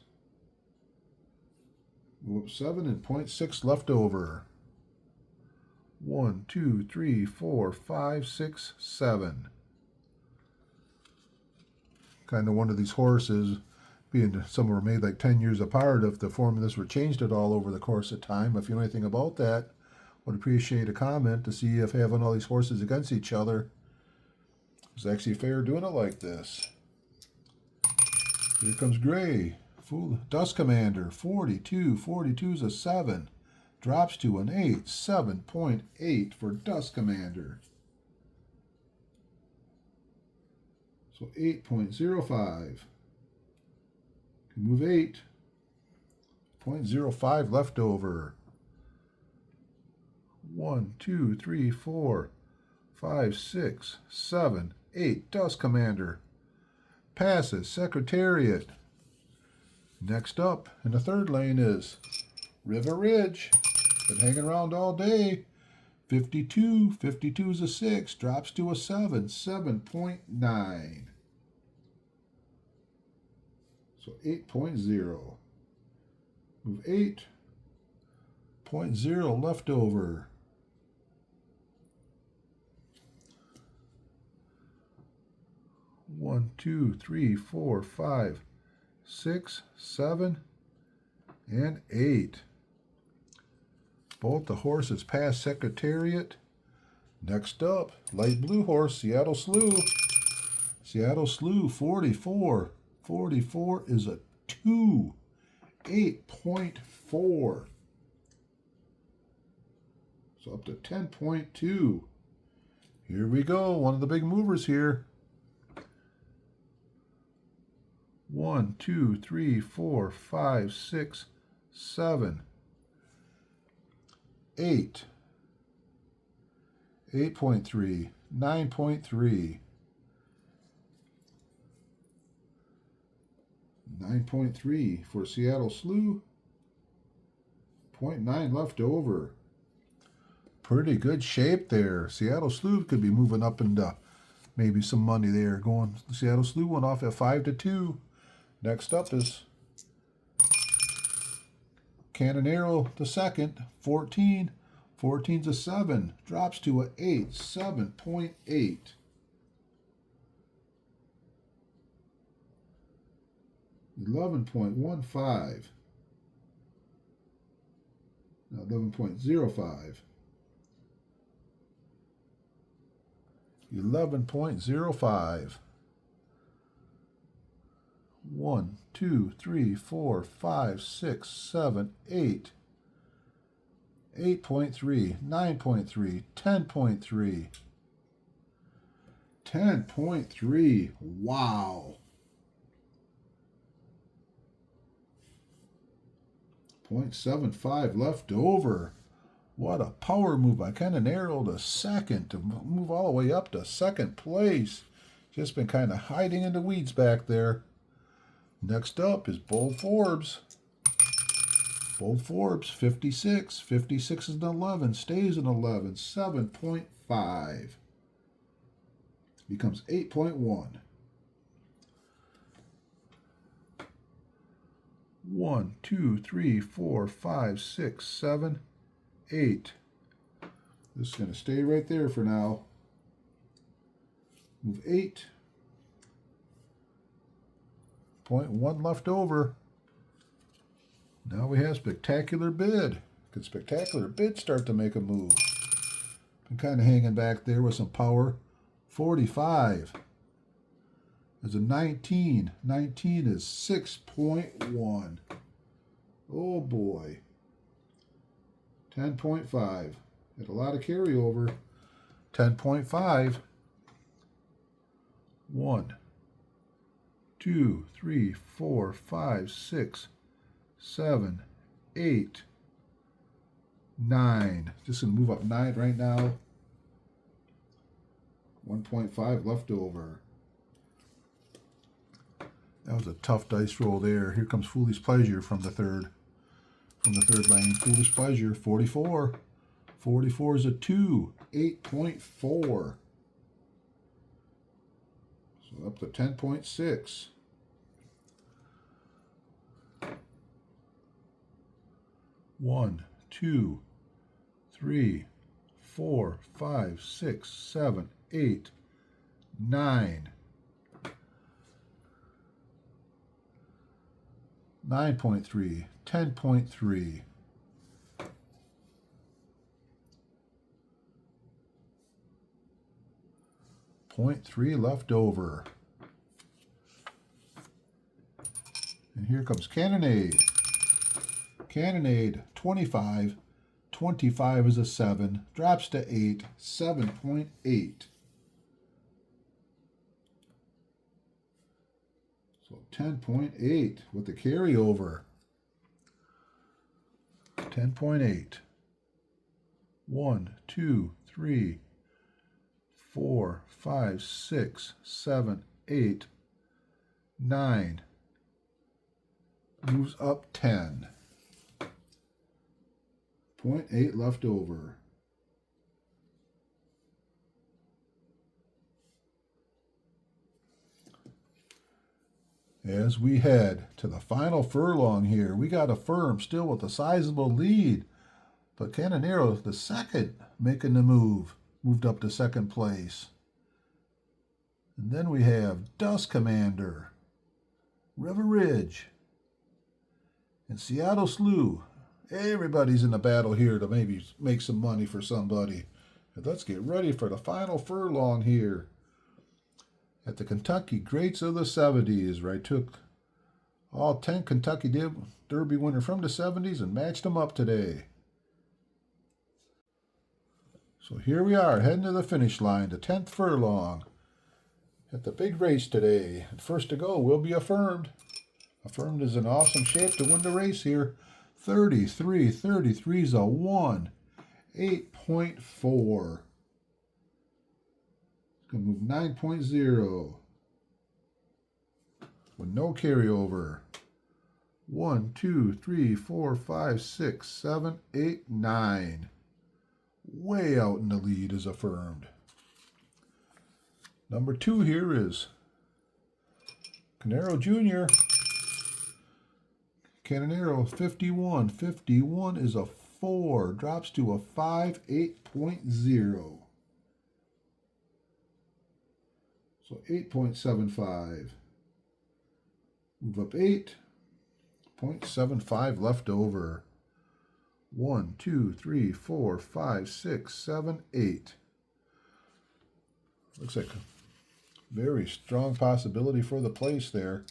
Move up 7 and 0.6 left over. 1, 2, 3, 4, 5, 6, 7. Kind of one of these horses, being some were made like 10 years apart, if the form of this were changed at all over the course of time. If you know anything about that, would appreciate a comment to see if having all these horses against each other is actually fair doing it like this. Here comes Gray. Dust Commander, 42. 42 is a 7. Drops to an 8. 7.8 for Dust Commander. So 8.05. Can move 8. 0.05 left over. 1, 2, 3, 4, 5, 6, 7, 8. Dust Commander. Passes. Secretariat. Next up in the third lane is Riva Ridge. Been hanging around all day. 52. 52 is a 6. Drops to a 7. 7.9. So 8.0. Move 8.0 left over. 1, 2, 3, 4, 5, 6, 7, and 8. Both the horses pass Secretariat. Next up, light blue horse, Seattle Slew. Seattle Slew, 44. 44 is a 2. 8.4. So up to 10.2. Here we go, one of the big movers here. 1, 2, 3, 4, 5, 6, 7, 8. 8.3. 9.3. 9.3 for Seattle Slew. 0.9 left over. Pretty good shape there. Seattle Slew could be moving up into maybe some money there. Going Seattle Slew went off at 5-2. Next up is Canonero the second, 14. 14's a 7. Drops to an 8. 7.8. 11.15. Now 11.05. 11.05. 1, 2, 3, 4, 5, 6, 7, 8. 8.3, 9.3, 10.3. 10.3. Wow. 0.75 left over. What a power move by Canonero the second to move all the way up to second place. Just been kind of hiding in the weeds back there. Next up is Bold Forbes. Bold Forbes, 56. 56 is an 11. Stays an 11. 7.5. Becomes 8.1. 1, 2, 3, 4, 5, 6, 7, 8. This is going to stay right there for now. Move 8. 0.1 left over. Now we have Spectacular Bid. Could Spectacular Bid start to make a move? Been kind of hanging back there with some power. 45 is a 19. 19 is 6.1. Oh boy. 10.5. Had a lot of carryover. 10.5. 1, 2, 3, 4, 5, 6, 7, 8, 9. Just going to move up 9 right now. 1.5 left over. That was a tough dice roll there. Here comes Foolish Pleasure from the third lane. Foolish Pleasure, 44. 44 is a 2. 8.4. So up to 10.6. One, 2, 3, 4, 5, 6, 7, 8, 9. 9.3, 10.3. 0.3 left over. And here comes Cannonade. Cannonade, 25. 25 is a 7. Drops to 8. 7.8. So 10.8 with the carryover. 10.8. 1, 2, 3, 4, 5, 6, 7, 8, 9. Moves up 10. 0.8 left over. As we head to the final furlong here, we got Affirmed still with a sizable lead. But Canonero, the second, making the move. Moved up to second place. And then we have Dust Commander, River Ridge, and Seattle Slew. Everybody's in the battle here to maybe make some money for somebody. But let's get ready for the final furlong here at the Kentucky Greats of the 70s, where I took all 10 Kentucky Derby winners from the 70s and matched them up today. So here we are, heading to the finish line, the 10th furlong at the big race today. And first to go will be Affirmed. Affirmed is in awesome shape to win the race here. 33. 33 is a 1. 8.4. It's going to move 9.0. With no carryover. 1, 2, 3, 4, 5, 6, 7, 8, 9. Way out in the lead is Affirmed. Number 2 here is Canonero Jr. Canonero 51. 51 is a 4. Drops to a 5. 8.0. So 8.75. Move up 8. 0.75 left over. 1, 2, 3, 4, 5, 6, 7, 8. Looks like a very strong possibility for the place there.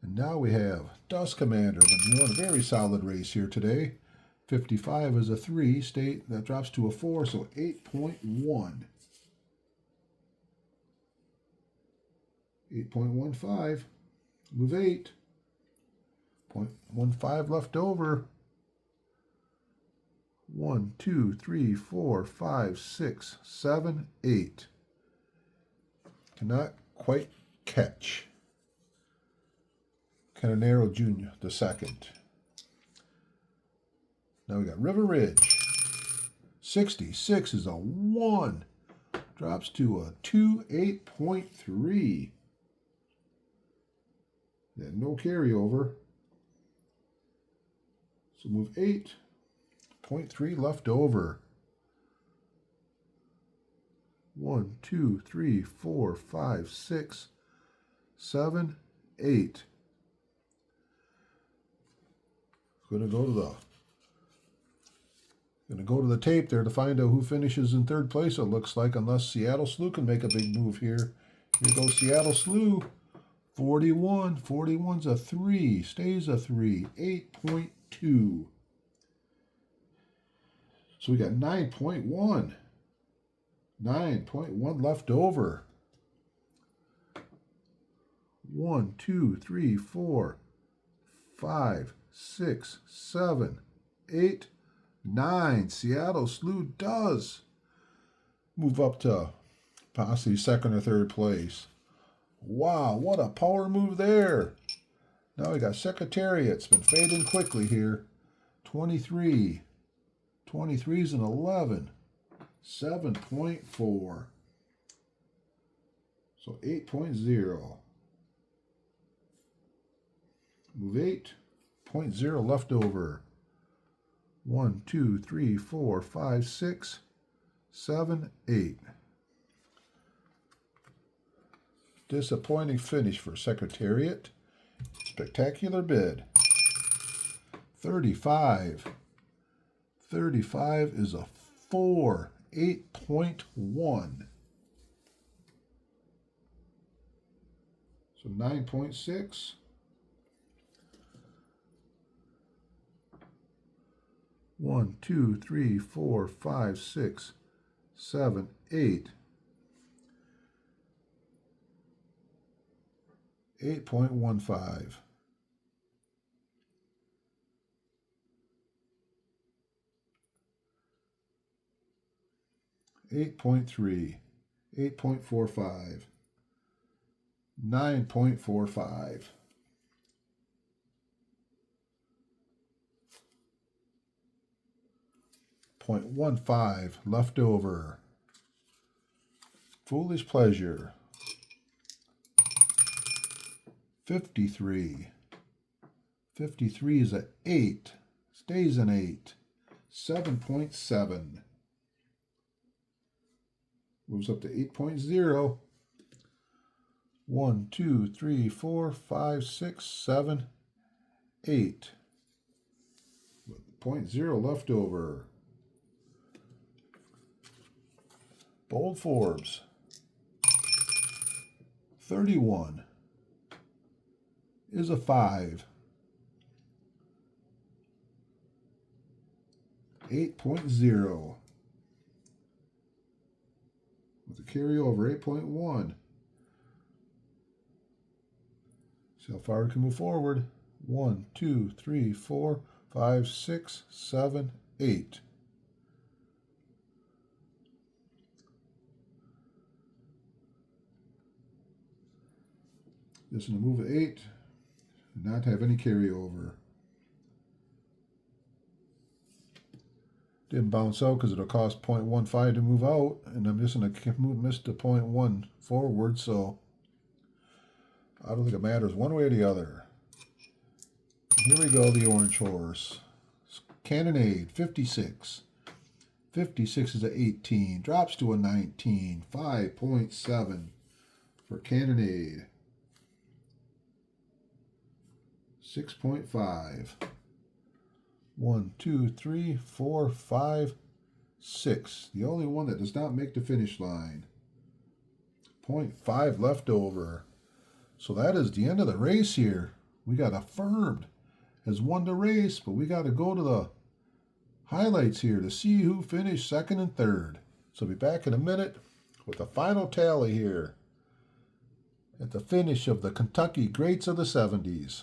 And now we have Dust Commander, been doing a very solid race here today. 55 is a 3, state that drops to a 4, so 8.1. 8.15. Move 8. 0.15 left over. 1, 2, 3, 4, 5, 6, 7, 8. Cannot quite catch Canonero Jr., the second. Now we got River Ridge. 66 is a 1. Drops to a 2, 8.3. Then no carryover. So move 8. 0.3 left over. 1, 2, 3, 4, 5, 6, 7, 8. Going to go to the tape there to find out who finishes in third place. It looks like, unless Seattle Slew can make a big move here. Here goes Seattle Slew. 41. 41's a 3. Stays a 3. 8.2. So we got 9.1. 9.1 left over. 1, 2, 3, 4, 5, 6, 7, 8, 9. Seattle Slew does move up to possibly second or third place. Wow, what a power move there. Now we got Secretariat. It's been fading quickly here. 23. 23's an 11. 7.4. So 8.0. Move 8.0 left over. 1, 2, 3, 4, 5, 6, 7, 8. Disappointing finish for Secretariat. Spectacular bid. 35. 35 is a 4. 8.1. So 9.6. 1, 2, 3, 4, 5, 6, 7, 8. 8.15. 8.3. 8.45. 9.45. 0.15 left over. Foolish pleasure. 53. 53 is an 8. Stays an 8. 7.7. Moves up to 8.0. 1, 2, 3, 4, 5, 6, 7, 8. 0.0 left over. Bold Forbes. 31 is a 5. 8.0. With a carryover, 8.1. See how far we can move forward. 1, 2, 3, 4, 5, 6, 7, 8. Just going to move at 8, not have any carryover. Didn't bounce out because it'll cost 0.15 to move out, and I'm just going to miss the 0.1 forward, so I don't think it matters one way or the other. Here we go, the orange horse. Cannonade, 56. 56 is an 18, drops to a 19, 5.7 for Cannonade. 6.5. 1, 2, 3, 4, 5, 6. The only one that does not make the finish line. 0.5 left over. So that is the end of the race here. We got Affirmed has won the race, but we got to go to the highlights here to see who finished second and third. So I'll be back in a minute with the final tally here at the finish of the Kentucky Greats of the 70s.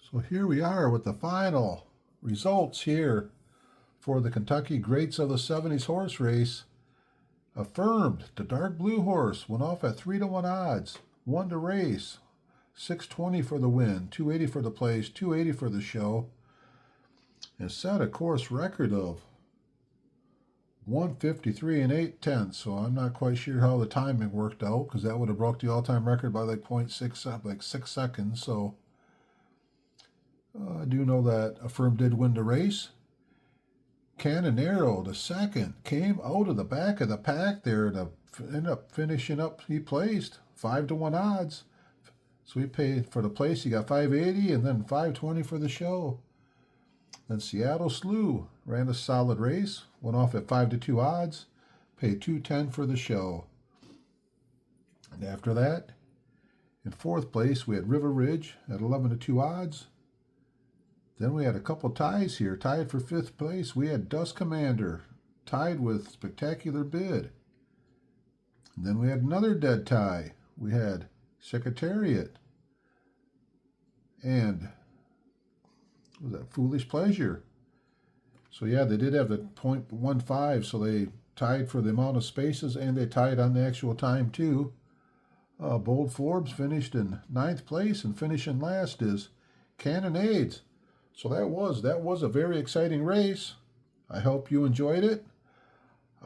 So here we are with the final results here for the Kentucky Greats of the 70s horse race. Affirmed, the dark blue horse, went off at 3-1 odds, won the race, 620 for the win, 280 for the place, 280 for the show, and set a course record of 153 and 8/10. So I'm not quite sure how the timing worked out, because that would have broke the all-time record by like 0.6, like 6 seconds. So I do know that Affirmed did win the race. Canonero, the second, came out of the back of the pack there to end up finishing up. He placed 5-1 odds. So he paid for the place. He got 580 and then 520 for the show. Then Seattle Slew ran a solid race, went off at 5-2 odds, paid 210 for the show. And after that, in fourth place, we had Riva Ridge at 11-2 odds. Then we had a couple ties here. Tied for fifth place, we had Dust Commander, tied with Spectacular Bid. And then we had another dead tie. We had Secretariat and what was that, Foolish Pleasure. So yeah, they did have the 0.15, so they tied for the amount of spaces, and they tied on the actual time too. Bold Forbes finished in 9th place, and finishing last is Cannonade. So that was a very exciting race. I hope you enjoyed it.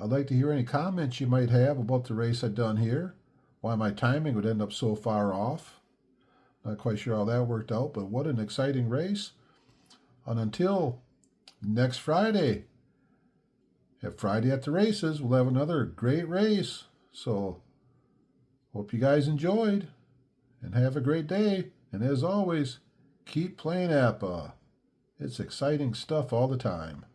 I'd like to hear any comments you might have about the race I've done here, why my timing would end up so far off. Not quite sure how that worked out, but what an exciting race. And until next Friday, at Friday at the Races, we'll have another great race. So, hope you guys enjoyed, and have a great day. And as always, keep playing Apba. It's exciting stuff all the time.